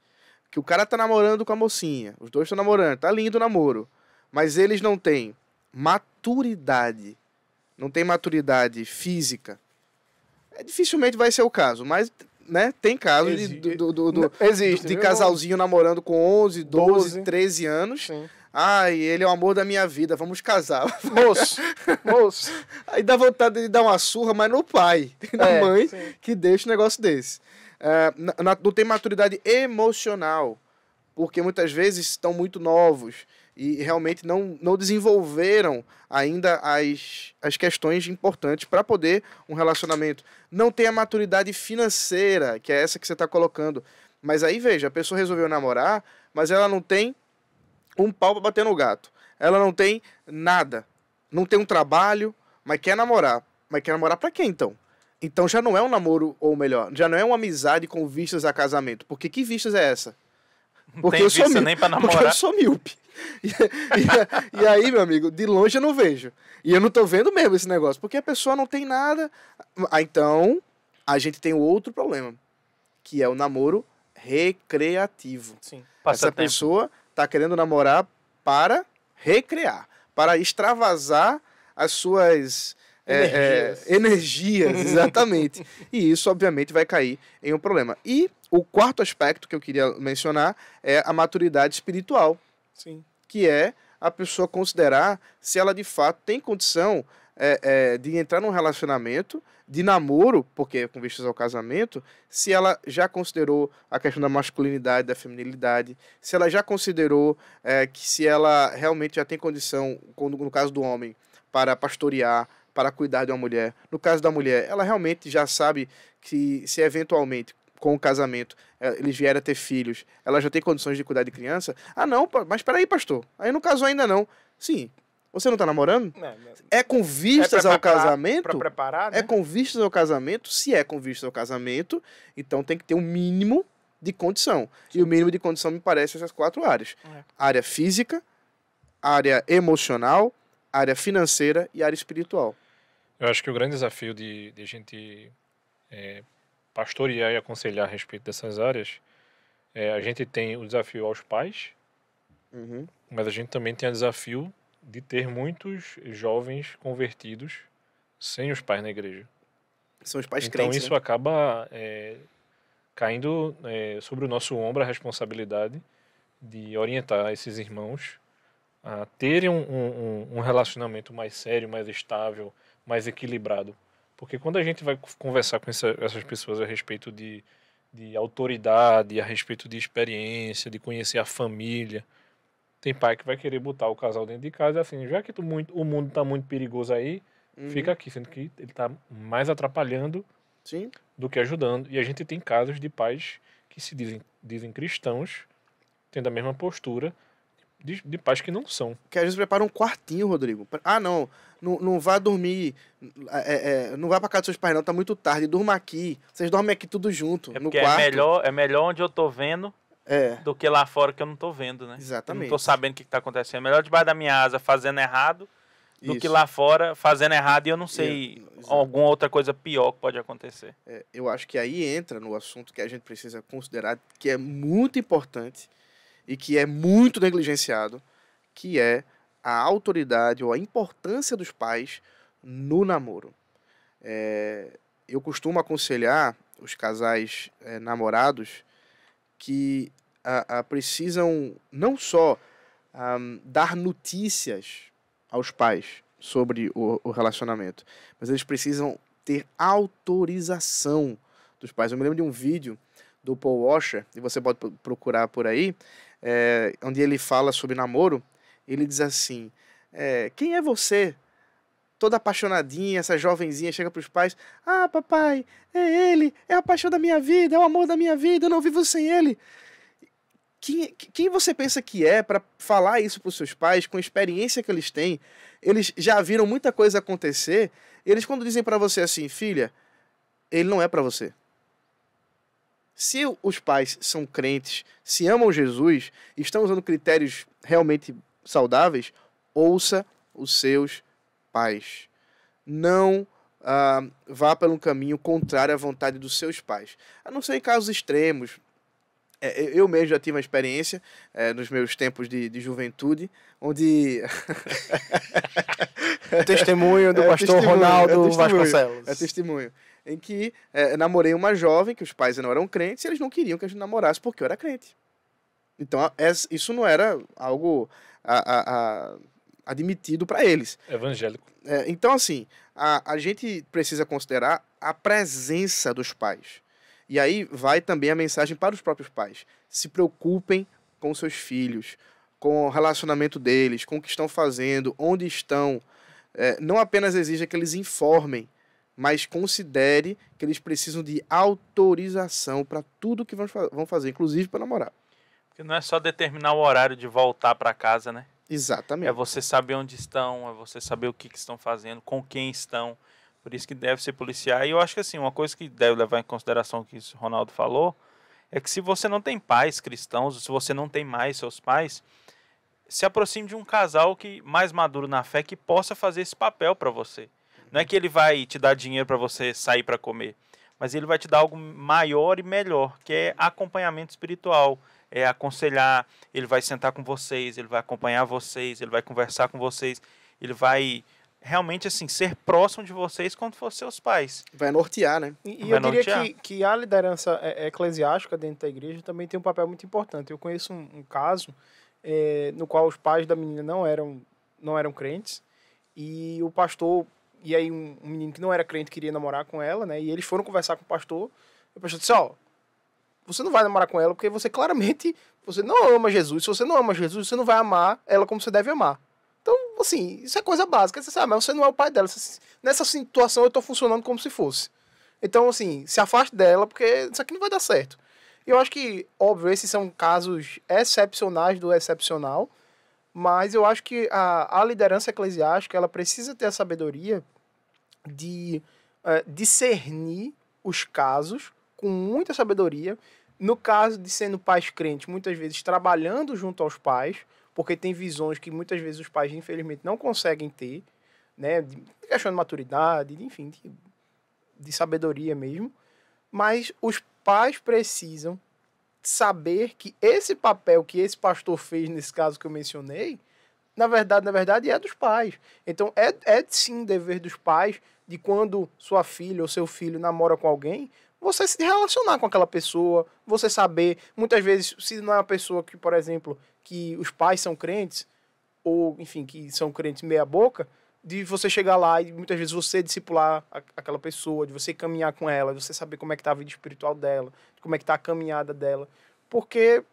que o cara tá namorando com a mocinha, os dois estão namorando, tá lindo o namoro, mas eles não têm maturidade, não têm maturidade física, dificilmente vai ser o caso, mas né, tem casos de casalzinho namorando com 11, 12, 13 anos. Sim. Ele é o amor da minha vida, vamos casar. Moço. Aí dá vontade de dar uma surra, mas no pai, na mãe, sim. que deixa um negócio desse. Não tem maturidade emocional, porque muitas vezes estão muito novos e realmente não desenvolveram ainda as questões importantes para poder um relacionamento. Não tem a maturidade financeira, que é essa que você está colocando. Mas aí, veja, a pessoa resolveu namorar, mas ela não tem um pau para bater no gato. Ela não tem nada. Não tem um trabalho, mas quer namorar. Mas quer namorar para quê, então? Então já não é um namoro, ou melhor, já não é uma amizade com vistas a casamento. Porque que vistas é essa? Porque eu sou nem para namorar. Porque eu sou míope. E aí, meu amigo, de longe eu não vejo. E eu não tô vendo mesmo esse negócio. Porque a pessoa não tem nada. Então, a gente tem outro problema. Que é o namoro recreativo. Sim. Essa pessoa tá querendo namorar para recrear. Para extravasar as suas energias, exatamente. E isso, obviamente, vai cair em um problema. E o quarto aspecto que eu queria mencionar é a maturidade espiritual. Sim. Que é a pessoa considerar se ela, de fato, tem condição de entrar num relacionamento de namoro, porque é com vistas ao casamento, se ela já considerou a questão da masculinidade, da feminilidade, se ela já considerou que se ela realmente já tem condição, no caso do homem, para pastorear, para cuidar de uma mulher. No caso da mulher, ela realmente já sabe que se eventualmente, com o casamento, eles vierem a ter filhos, ela já tem condições de cuidar de criança. Não, mas peraí, pastor, aí não casou ainda não. Sim, você não está namorando? É com vistas ao casamento? Para preparar, né? É com vistas ao casamento? Se é com vistas ao casamento, então tem que ter um mínimo de condição. Sim. E o mínimo de condição me parece essas 4 áreas. Área física, área emocional, área financeira e área espiritual. Eu acho que o grande desafio de a gente pastorear e aconselhar a respeito dessas áreas, a gente tem o desafio aos pais, mas a gente também tem o desafio de ter muitos jovens convertidos sem os pais na igreja. São os pais então crentes, isso acaba caindo sobre o nosso ombro a responsabilidade de orientar esses irmãos a terem um relacionamento mais sério, mais estável, mais equilibrado. Porque quando a gente vai conversar com essas pessoas a respeito de autoridade, a respeito de experiência, de conhecer a família, tem pai que vai querer botar o casal dentro de casa assim, já que o mundo está muito perigoso aí, fica aqui, sendo que ele está mais atrapalhando do que ajudando. E a gente tem casos de pais que se dizem cristãos, tendo a mesma postura de pais que não são. Que às vezes prepara um quartinho, Rodrigo. Não vá dormir, não vá pra casa dos seus pais não, tá muito tarde, durma aqui. Vocês dormem aqui tudo junto, no quarto. É melhor onde eu tô vendo do que lá fora que eu não tô vendo, né? Exatamente. Eu não tô sabendo o que tá acontecendo. É melhor debaixo da minha asa fazendo errado do que lá fora fazendo errado e eu não sei alguma outra coisa pior que pode acontecer. Eu acho que aí entra no assunto que a gente precisa considerar, que é muito importante e que é muito negligenciado, que é a autoridade ou a importância dos pais no namoro. Eu costumo aconselhar os casais namorados que precisam não só dar notícias aos pais sobre o relacionamento, mas eles precisam ter autorização dos pais. Eu me lembro de um vídeo do Paul Washer, e você pode procurar por aí, onde ele fala sobre namoro. Ele diz assim, quem é você? Toda apaixonadinha, essa jovenzinha chega para os pais, ah, papai, é ele, é a paixão da minha vida, é o amor da minha vida, eu não vivo sem ele. Quem você pensa que é para falar isso para os seus pais, com a experiência que eles têm? Eles já viram muita coisa acontecer, eles quando dizem para você assim, filha, ele não é para você. Se os pais são crentes, se amam Jesus, estão usando critérios realmente saudáveis, ouça os seus pais. Não vá pelo caminho contrário à vontade dos seus pais. A não ser em casos extremos. Eu mesmo já tive uma experiência nos meus tempos de juventude, onde... Testemunho do pastor Ronaldo Vasconcelos. É testemunho. Em que namorei uma jovem, que os pais não eram crentes, e eles não queriam que a gente namorasse porque eu era crente. Então, isso não era algo admitido para eles. Evangélico. Então, assim, a gente precisa considerar a presença dos pais. E aí vai também a mensagem para os próprios pais. Se preocupem com seus filhos, com o relacionamento deles, com o que estão fazendo, onde estão. Não apenas exija que eles informem, mas considere que eles precisam de autorização para tudo que vão fazer, inclusive para namorar. Porque não é só determinar o horário de voltar para casa, né? Exatamente. É você saber onde estão, é você saber o que estão fazendo, com quem estão. Por isso que deve ser policiar. E eu acho que assim, uma coisa que deve levar em consideração que o Ronaldo falou, é que se você não tem pais cristãos, se você não tem mais seus pais, se aproxime de um casal que mais maduro na fé, que possa fazer esse papel para você. Não é que ele vai te dar dinheiro para você sair para comer, mas ele vai te dar algo maior e melhor, que é acompanhamento espiritual, é aconselhar, ele vai sentar com vocês, ele vai acompanhar vocês, ele vai conversar com vocês, ele vai realmente assim ser próximo de vocês quando for seus pais. Vai nortear, né? E eu diria que a liderança eclesiástica dentro da igreja também tem um papel muito importante. Eu conheço um caso no qual os pais da menina não eram crentes, e o pastor, e aí um menino que não era crente queria namorar com ela, né? E eles foram conversar com o pastor, e o pastor disse, você não vai namorar com ela porque você claramente não ama Jesus. Se você não ama Jesus, você não vai amar ela como você deve amar. Então, assim, isso é coisa básica. Você sabe, mas você não é o pai dela. Nessa situação eu estou funcionando como se fosse. Então, assim, se afaste dela porque isso aqui não vai dar certo. E eu acho que, óbvio, esses são casos excepcionais do excepcional, mas eu acho que a liderança eclesiástica ela precisa ter a sabedoria de discernir os casos com muita sabedoria. No caso de sendo pais crentes, muitas vezes trabalhando junto aos pais, porque tem visões que muitas vezes os pais, infelizmente, não conseguem ter, né? De questão de maturidade, enfim, de sabedoria mesmo. Mas os pais precisam saber que esse papel que esse pastor fez, nesse caso que eu mencionei, na verdade é dos pais. Então, é sim dever dos pais de quando sua filha ou seu filho namora com alguém, você se relacionar com aquela pessoa, você saber, muitas vezes, se não é uma pessoa que, por exemplo, que os pais são crentes, ou, enfim, que são crentes meia boca, de você chegar lá e muitas vezes você discipular aquela pessoa, de você caminhar com ela, de você saber como é que tá a vida espiritual dela, como é que tá a caminhada dela. Porque,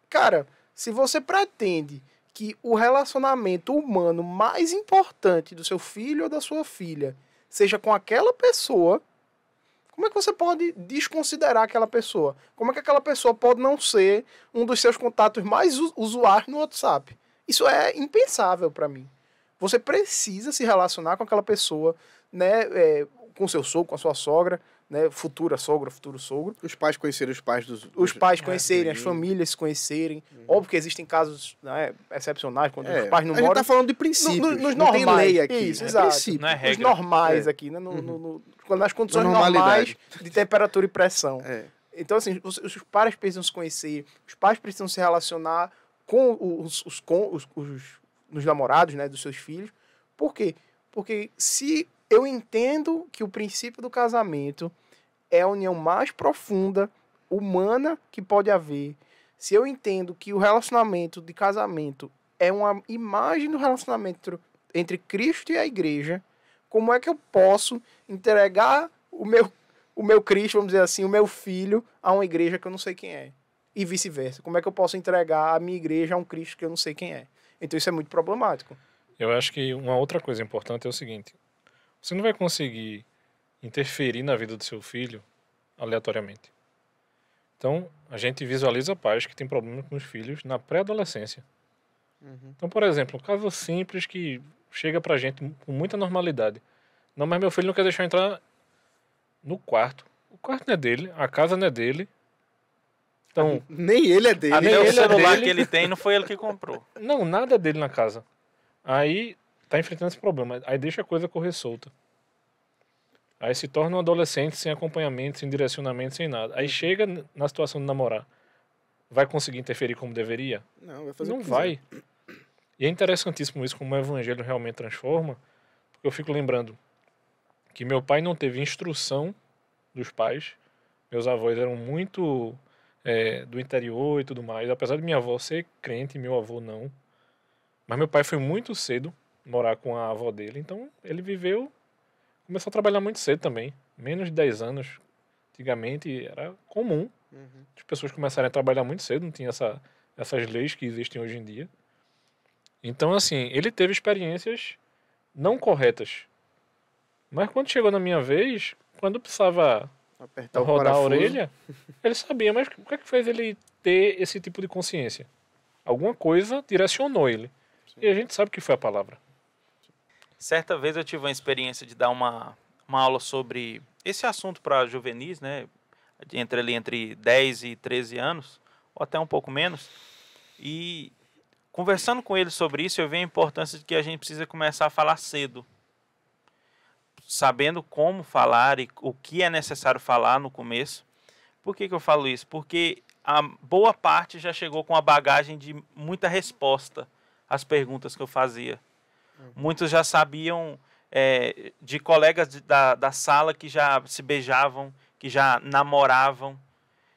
cara, se você pretende que o relacionamento humano mais importante do seu filho ou da sua filha seja com aquela pessoa, como é que você pode desconsiderar aquela pessoa? Como é que aquela pessoa pode não ser um dos seus contatos mais usuários no WhatsApp? Isso é impensável para mim. Você precisa se relacionar com aquela pessoa, né, com seu sogro, com a sua sogra, né, futura sogra, futuro sogro. Os pais conhecerem os pais dos... Os pais conhecerem, as famílias se conhecerem. Óbvio que existem casos, né, excepcionais, quando os pais não moram... A gente tá falando de princípios. Nos não normais. tem lei aqui. Isso, exato. Não é regra. Os normais aqui, né? Nas condições normais de temperatura e pressão. Então, assim, os pais precisam se conhecer, os pais precisam se relacionar com os namorados, né, dos seus filhos. Por quê? Porque se eu entendo que o princípio do casamento é a união mais profunda, humana que pode haver, se eu entendo que o relacionamento de casamento é uma imagem do relacionamento entre Cristo e a igreja, como é que eu posso entregar o meu Cristo, vamos dizer assim, o meu filho a uma igreja que eu não sei quem é? E vice-versa. Como é que eu posso entregar a minha igreja a um Cristo que eu não sei quem é? Então isso é muito problemático. Eu acho que uma outra coisa importante é o seguinte: você não vai conseguir interferir na vida do seu filho aleatoriamente. Então, a gente visualiza pais que têm problema com os filhos na pré-adolescência. Então, por exemplo, um caso simples que chega pra gente com muita normalidade. Não, mas meu filho não quer deixar eu entrar no quarto. O quarto não é dele, a casa não é dele. Então, Nem ele é dele. Nem Até o ele é celular dele. que ele tem não foi ele que comprou. não, nada é dele na casa. Aí tá enfrentando esse problema. Aí deixa a coisa correr solta. Aí se torna um adolescente sem acompanhamento, sem direcionamento, sem nada. Aí chega na situação de namorar. Vai conseguir interferir como deveria? Não, vai fazer Não o que quiser. vai. E é interessantíssimo isso, como o evangelho realmente transforma, porque eu fico lembrando que meu pai não teve instrução dos pais. Meus avós eram muito do interior e tudo mais. Apesar de minha avó ser crente, meu avô não. Mas meu pai foi muito cedo morar com a avó dele. Então ele começou a trabalhar muito cedo também. Menos de 10 anos. Antigamente era comum as pessoas começarem a trabalhar muito cedo. Não tinha essas leis que existem hoje em dia. Então, assim, ele teve experiências não corretas. Mas quando chegou na minha vez, quando precisava Apertar o rodar a parafuso. orelha, ele sabia. Mas o que é que fez ele ter esse tipo de consciência? Alguma coisa direcionou ele. E a gente sabe que foi a palavra. Certa vez eu tive uma experiência de dar uma aula sobre esse assunto para juvenis, né? Entre 10 e 13 anos, ou até um pouco menos. E conversando com eles sobre isso, eu vi a importância de que a gente precisa começar a falar cedo. Sabendo como falar e o que é necessário falar no começo. Por que eu falo isso? Porque a boa parte já chegou com a bagagem de muita resposta às perguntas que eu fazia. Muitos já sabiam de colegas da sala que já se beijavam, que já namoravam.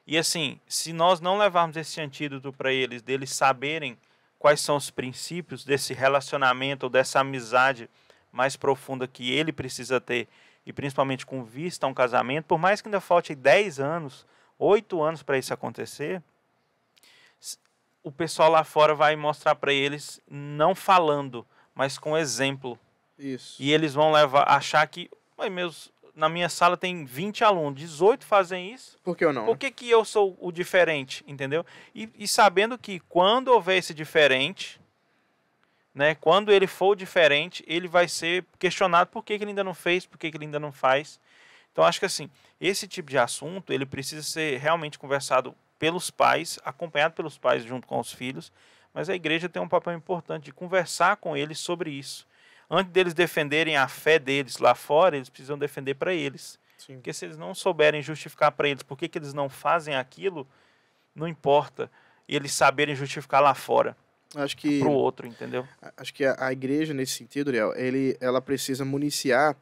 E assim, se nós não levarmos esse antídoto para eles, deles saberem quais são os princípios desse relacionamento ou dessa amizade mais profunda que ele precisa ter, e principalmente com vista a um casamento, por mais que ainda falte 10 anos, 8 anos para isso acontecer, o pessoal lá fora vai mostrar para eles, não falando, mas com exemplo. Isso. E eles vão achar que, na minha sala tem 20 alunos, 18 fazem isso. Por que eu não? Por que eu sou o diferente, entendeu? E sabendo que quando houver esse diferente, né, quando ele for diferente, ele vai ser questionado por que ele ainda não fez, por que ele ainda não faz. Então, acho que assim, esse tipo de assunto, ele precisa ser realmente conversado pelos pais, acompanhado pelos pais junto com os filhos, mas a igreja tem um papel importante de conversar com eles sobre isso. Antes deles defenderem a fé deles lá fora, eles precisam defender para eles. Sim. Porque se eles não souberem justificar para eles por que eles não fazem aquilo, não importa eles saberem justificar lá fora Acho que para o outro, entendeu? Acho que a igreja, nesse sentido, Uriel, ela precisa municiar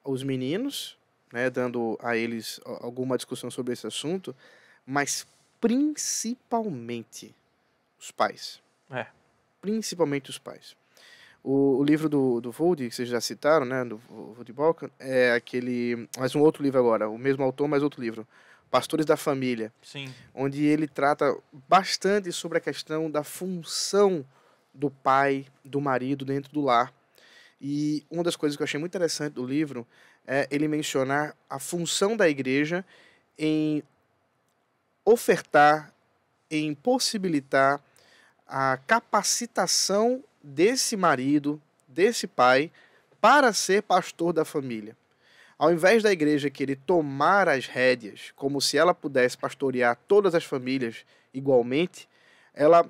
os meninos, né, dando a eles alguma discussão sobre esse assunto, mas principalmente os pais. Principalmente os pais. O livro do Vold, que vocês já citaram, né, do Vold Balkan, é aquele... Mas um outro livro agora, o mesmo autor, mas outro livro. Pastores da Família. Sim. Onde ele trata bastante sobre a questão da função do pai, do marido dentro do lar. E uma das coisas que eu achei muito interessante do livro é ele mencionar a função da igreja em ofertar, em possibilitar a capacitação desse marido, desse pai, para ser pastor da família. Ao invés da igreja querer tomar as rédeas, como se ela pudesse pastorear todas as famílias igualmente, ela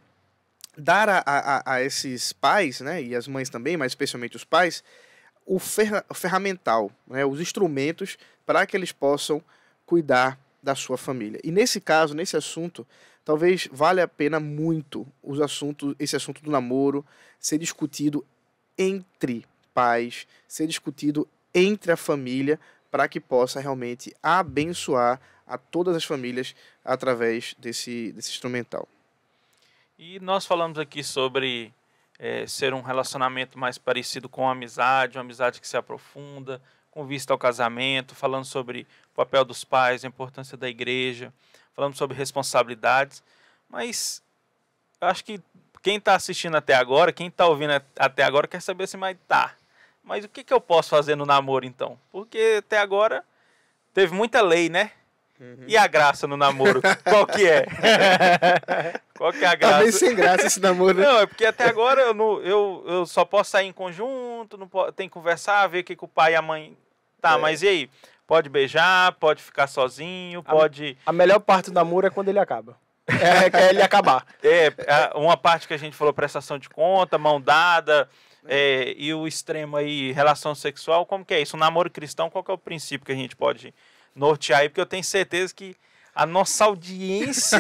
dar a esses pais, né, e as mães também, mas especialmente os pais, o ferramental, né, os instrumentos para que eles possam cuidar da sua família. E nesse caso, nesse assunto, talvez valha a pena muito esse assunto do namoro ser discutido entre pais, ser discutido entre a família, para que possa realmente abençoar a todas as famílias através desse instrumental. E nós falamos aqui sobre ser um relacionamento mais parecido com uma amizade que se aprofunda, com vista ao casamento, falando sobre o papel dos pais, a importância da igreja, falando sobre responsabilidades. Mas eu acho que quem está assistindo até agora, quem está ouvindo até agora, quer saber assim, mas o que eu posso fazer no namoro então? Porque até agora teve muita lei, né? E a graça no namoro? Qual que é? Qual que é a graça? Tá bem sem graça esse namoro. Não, é porque até agora eu só posso sair em conjunto, tem que conversar, ver o que o pai e a mãe... Tá, mas e aí? Pode beijar, pode ficar sozinho, pode... A melhor parte do namoro é quando ele acaba. É ele acabar. Uma parte que a gente falou, prestação de conta, mão dada, e o extremo aí, relação sexual, como que é isso? O namoro cristão, qual que é o princípio que a gente pode nortear aí? Porque eu tenho certeza que a nossa audiência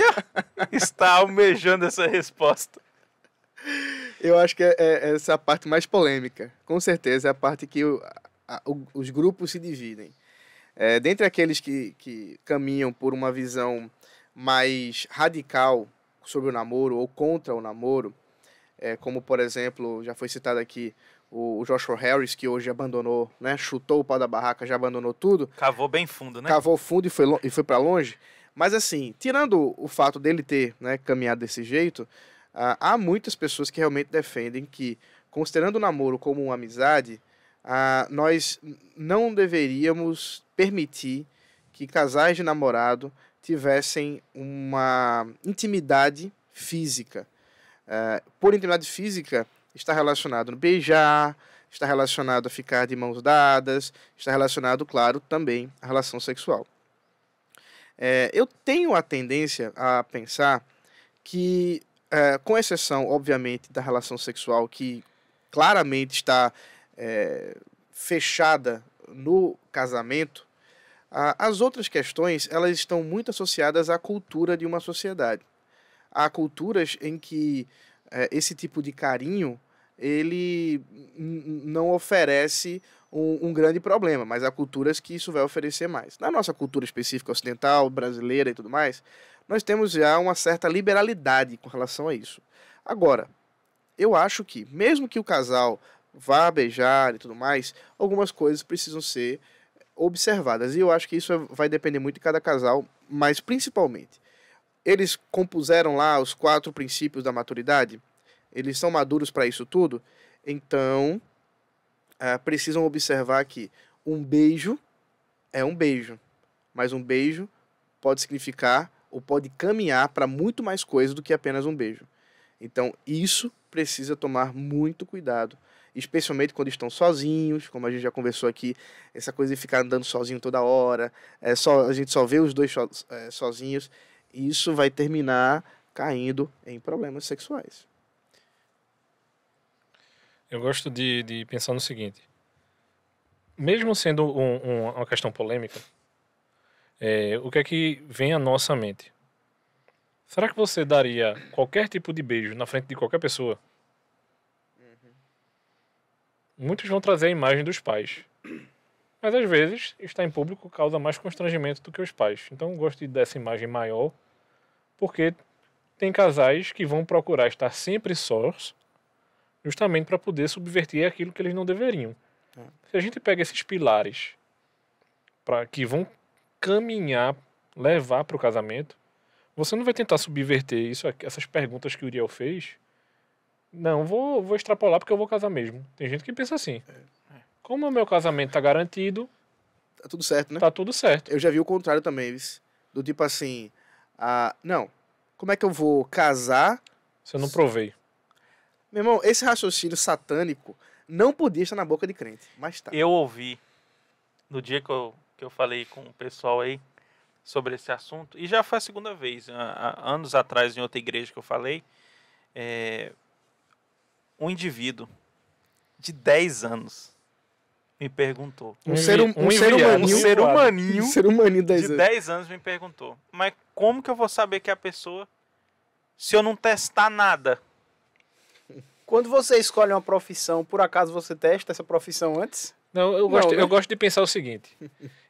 está almejando essa resposta. Eu acho que essa é a parte mais polêmica. Com certeza é a parte que os grupos se dividem. Dentre aqueles que caminham por uma visão mais radical sobre o namoro ou contra o namoro, como, por exemplo, já foi citado aqui, o Joshua Harris, que hoje abandonou, né, chutou o pau da barraca, já abandonou tudo. Cavou bem fundo, né? Cavou fundo e foi para longe. Mas assim, tirando o fato dele ter, né, caminhado desse jeito, há muitas pessoas que realmente defendem que, considerando o namoro como uma amizade, nós não deveríamos permitir que casais de namorado tivessem uma intimidade física. Por intimidade física, está relacionado a beijar, está relacionado a ficar de mãos dadas, está relacionado, claro, também à relação sexual. Eu tenho a tendência a pensar que, com exceção, obviamente, da relação sexual, que claramente está fechada no casamento, as outras questões elas estão muito associadas à cultura de uma sociedade. Há culturas em que esse tipo de carinho ele não oferece um grande problema, mas há culturas que isso vai oferecer mais. Na nossa cultura específica ocidental, brasileira e tudo mais, nós temos já uma certa liberalidade com relação a isso. Agora, eu acho que, mesmo que o casal vá beijar e tudo mais, algumas coisas precisam ser observadas. E eu acho que isso vai depender muito de cada casal, mas principalmente, eles compuseram lá os 4 princípios da maturidade, eles são maduros para isso tudo, então precisam observar que um beijo é um beijo, mas um beijo pode significar ou pode caminhar para muito mais coisa do que apenas um beijo. Então isso precisa tomar muito cuidado, especialmente quando estão sozinhos, como a gente já conversou aqui, essa coisa de ficar andando sozinho toda hora, a gente só vê os dois sozinhos, e isso vai terminar caindo em problemas sexuais. Eu gosto de pensar no seguinte, mesmo sendo uma questão polêmica, o que é que vem à nossa mente? Será que você daria qualquer tipo de beijo na frente de qualquer pessoa? Muitos vão trazer a imagem dos pais. Mas às vezes, estar em público causa mais constrangimento do que os pais. Então eu gosto dessa imagem maior, porque tem casais que vão procurar estar sempre sós, justamente para poder subverter aquilo que eles não deveriam. Se a gente pega esses pilares que vão caminhar, levar para o casamento, você não vai tentar subverter isso, essas perguntas que o Uriel fez. Não, vou extrapolar porque eu vou casar mesmo. Tem gente que pensa assim. Como o meu casamento está garantido, tá tudo certo, né? Tá tudo certo. Eu já vi o contrário também, do tipo assim, não, como é que eu vou casar se eu não provei? Meu irmão, esse raciocínio satânico não podia estar na boca de crente, mas tá. Eu ouvi, no dia que eu falei com o pessoal aí, sobre esse assunto, e já foi a segunda vez, anos atrás, em outra igreja que eu falei, um indivíduo de 10 anos me perguntou. Um ser humaninho de 10 anos me perguntou, mas como que eu vou saber que é a pessoa se eu não testar nada? Quando você escolhe uma profissão, por acaso você testa essa profissão antes? Não, eu gosto de pensar o seguinte.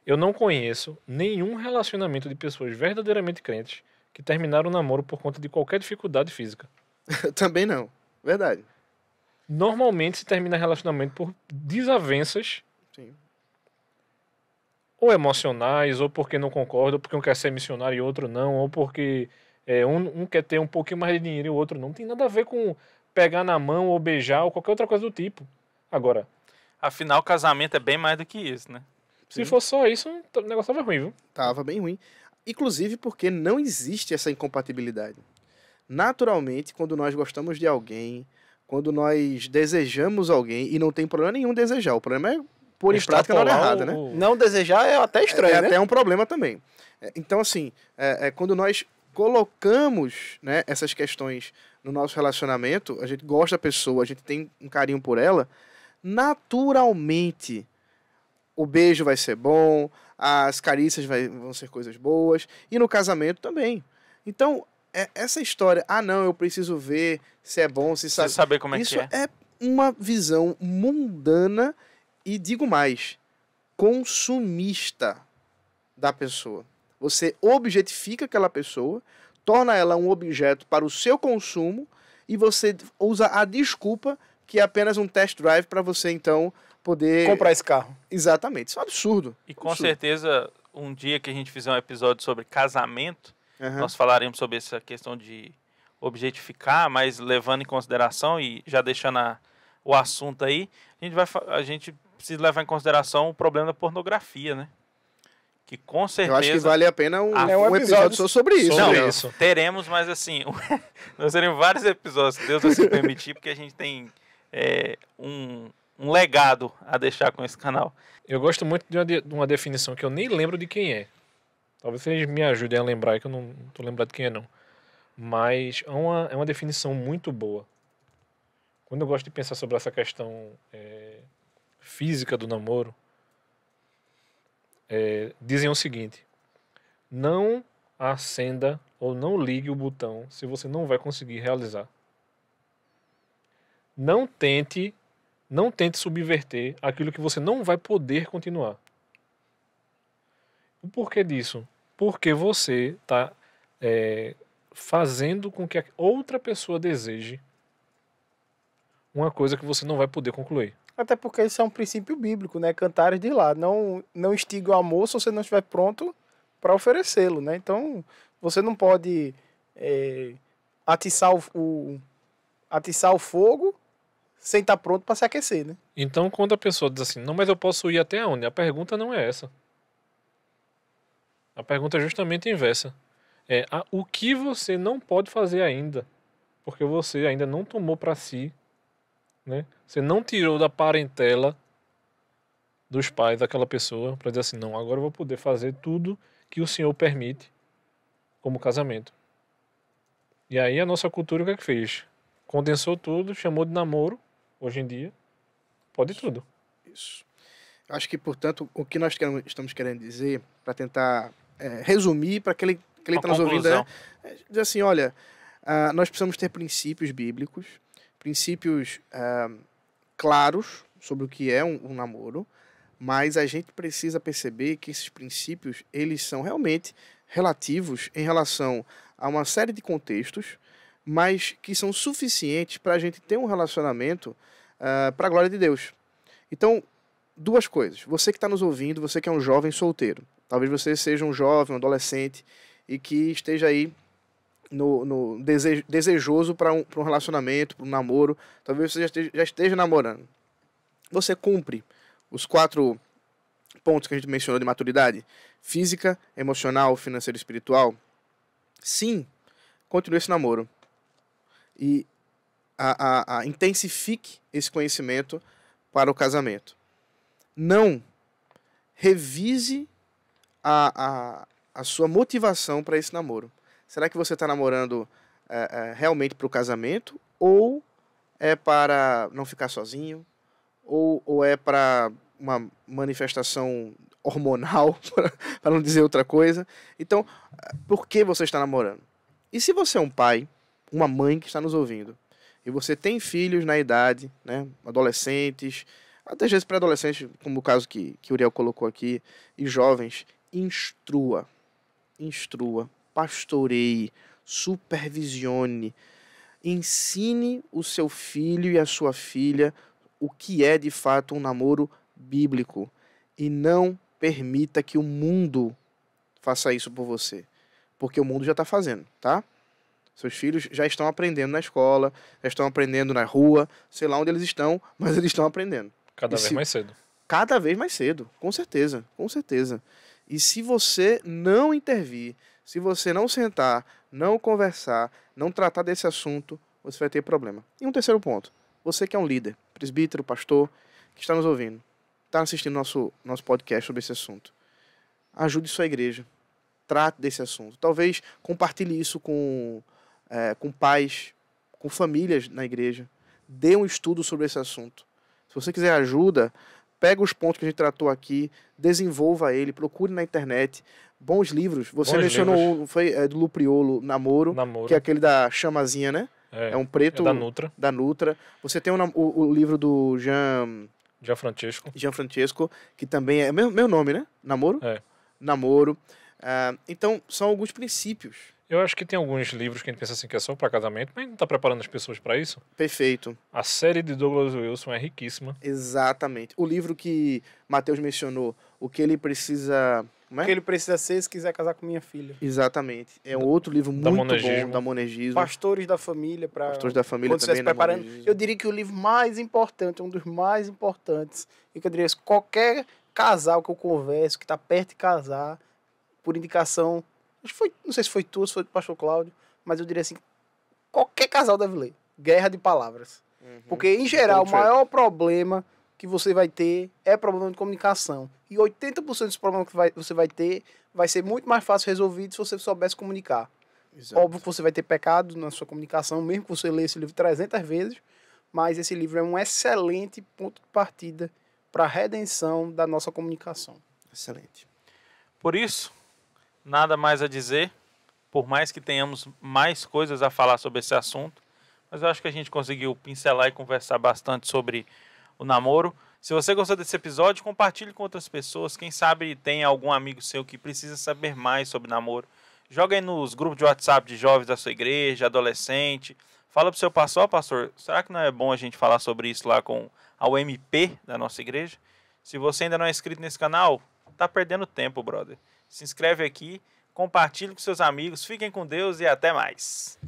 Eu não conheço nenhum relacionamento de pessoas verdadeiramente crentes que terminaram o namoro por conta de qualquer dificuldade física. Também não. Verdade. normalmente se termina relacionamento por desavenças Sim. ou emocionais, ou porque não concorda, ou porque um quer ser missionário e outro não, ou porque um quer ter um pouquinho mais de dinheiro e o outro não. Não tem nada a ver com pegar na mão ou beijar ou qualquer outra coisa do tipo. Agora, Afinal, casamento é bem mais do que isso, né? se for só isso, o negócio tava ruim, viu? Tava bem ruim. Inclusive porque não existe essa incompatibilidade. Naturalmente, quando nós gostamos de alguém, quando nós desejamos alguém, e não tem problema nenhum desejar, o problema é pôr em prática na hora Extrapolar errada, né? Não desejar é até estranho, É né? até um problema também. Então, assim, quando nós colocamos, né, essas questões no nosso relacionamento, a gente gosta da pessoa, a gente tem um carinho por ela, naturalmente o beijo vai ser bom, as carícias vão ser coisas boas, e no casamento também. Então, essa história, não, eu preciso ver se é bom, se Você saber como é isso que é. é uma visão mundana e, digo mais, consumista da pessoa. Você objetifica aquela pessoa, torna ela um objeto para o seu consumo e você usa a desculpa que é apenas um test drive para você, então, poder... Comprar esse carro. Exatamente. Isso é um absurdo. E com Absurdo. certeza, um dia que a gente fizer um episódio sobre casamento, Aham. nós falaremos sobre essa questão de objetificar, mas levando em consideração e já deixando o assunto aí, a gente precisa levar em consideração o problema da pornografia, né? Que com certeza... Eu acho que vale a pena um um episódio só sobre isso. sobre né? isso. Teremos, mas assim, nós teremos vários episódios, se Deus assim permitir, porque a gente tem um legado a deixar com esse canal. Eu gosto muito de uma definição que eu nem lembro de quem é. Talvez vocês me ajudem a lembrar, que eu não tô lembrado de quem é, não. Mas é uma definição muito boa. Quando eu gosto de pensar sobre essa questão física do namoro, dizem o seguinte: não acenda ou não ligue o botão se você não vai conseguir realizar. Não tente subverter aquilo que você não vai poder continuar. O porquê disso? Porque você está fazendo com que a outra pessoa deseje uma coisa que você não vai poder concluir. Até porque isso é um princípio bíblico, né? Cantares de lá. Não instigue o amor se você não estiver pronto para oferecê-lo, né? Então, você não pode atiçar o fogo sem estar pronto para se aquecer, né? Então, quando a pessoa diz assim, não, mas eu posso ir até onde? A pergunta não é essa. A pergunta é justamente a inversa. O que você não pode fazer ainda? Porque você ainda não tomou para si, né? Você não tirou da parentela dos pais daquela pessoa para dizer assim, não, agora eu vou poder fazer tudo que o Senhor permite como casamento. E aí a nossa cultura o que é que fez? Condensou tudo, chamou de namoro, hoje em dia, pode tudo. Isso. Eu acho que, portanto, o que nós estamos querendo dizer, para tentar resumir, para aquele que está nos ouvindo, dizer assim, olha, nós precisamos ter princípios bíblicos, princípios claros sobre o que é um namoro, mas a gente precisa perceber que esses princípios, eles são realmente relativos em relação a uma série de contextos, mas que são suficientes para a gente ter um relacionamento para a glória de Deus. Então, duas coisas. Você que está nos ouvindo, você que é um jovem solteiro, talvez você seja um jovem, um adolescente, e que esteja aí desejoso para um relacionamento, para um namoro, talvez você já esteja namorando. Você cumpre os 4 pontos que a gente mencionou de maturidade: física, emocional, financeira e espiritual? Sim, continue esse namoro. E intensifique esse conhecimento para o casamento. Não revise a sua motivação para esse namoro. Será que você está namorando realmente para o casamento? Ou é para não ficar sozinho? Ou é para uma manifestação hormonal, para não dizer outra coisa? Então, por que você está namorando? E se você é um pai, uma mãe que está nos ouvindo, e você tem filhos na idade, né, adolescentes, até às vezes pré-adolescentes, como o caso que o Uriel colocou aqui, e jovens, instrua, pastoreie, supervisione, ensine o seu filho e a sua filha o que é de fato um namoro bíblico. E não permita que o mundo faça isso por você. Porque o mundo já está fazendo, tá? Seus filhos já estão aprendendo na escola, já estão aprendendo na rua, sei lá onde eles estão, mas eles estão aprendendo. Cada vez mais cedo. Cada vez mais cedo, com certeza, com certeza. E se você não intervir, se você não sentar, não conversar, não tratar desse assunto, você vai ter problema. E um terceiro ponto, você que é um líder, presbítero, pastor, que está nos ouvindo, está assistindo nosso podcast sobre esse assunto, ajude sua igreja, trate desse assunto. Talvez compartilhe isso com pais, com famílias na igreja. Dê um estudo sobre esse assunto. Se você quiser ajuda, pega os pontos que a gente tratou aqui, desenvolva ele, procure na internet. Bons livros. Você mencionou um, foi do Lupriolo, Namoro, que é aquele da chamazinha, né? É um preto. É da Nutra. Você tem o livro do Jean Francesco, que também é meu nome, né? Namoro? Namoro. Então, são alguns princípios. Eu acho que tem alguns livros que a gente pensa assim que é só para casamento, mas a gente não está preparando as pessoas para isso. Perfeito. A série de Douglas Wilson é riquíssima. Exatamente. O livro que Mateus mencionou, o que ele precisa... O que ele precisa ser se quiser casar com minha filha. Exatamente. É um outro livro muito bom, da Monergismo. Pastores da Família. Pastores da Família quando também, se preparando. Eu diria que o livro mais importante, um dos mais importantes, e que eu diria que qualquer casal que eu converso, que está perto de casar, por indicação... não sei se foi tu, se foi do pastor Cláudio, mas eu diria assim, qualquer casal deve ler. Guerra de Palavras. Porque, em geral, o maior problema que você vai ter é problema de comunicação. E 80% dos problemas que você vai ter vai ser muito mais fácil resolvido se você soubesse comunicar. Exato. Óbvio que você vai ter pecado na sua comunicação, mesmo que você lê esse livro 300 vezes, mas esse livro é um excelente ponto de partida para a redenção da nossa comunicação. Excelente. Por isso, nada mais a dizer, por mais que tenhamos mais coisas a falar sobre esse assunto, mas eu acho que a gente conseguiu pincelar e conversar bastante sobre o namoro. Se você gostou desse episódio, compartilhe com outras pessoas. Quem sabe tem algum amigo seu que precisa saber mais sobre namoro. Joga aí nos grupos de WhatsApp de jovens da sua igreja, adolescente. Fala pro seu pastor, pastor, será que não é bom a gente falar sobre isso lá com a UMP da nossa igreja? Se você ainda não é inscrito nesse canal, tá perdendo tempo, brother. Se inscreve aqui, compartilhe com seus amigos, fiquem com Deus e até mais.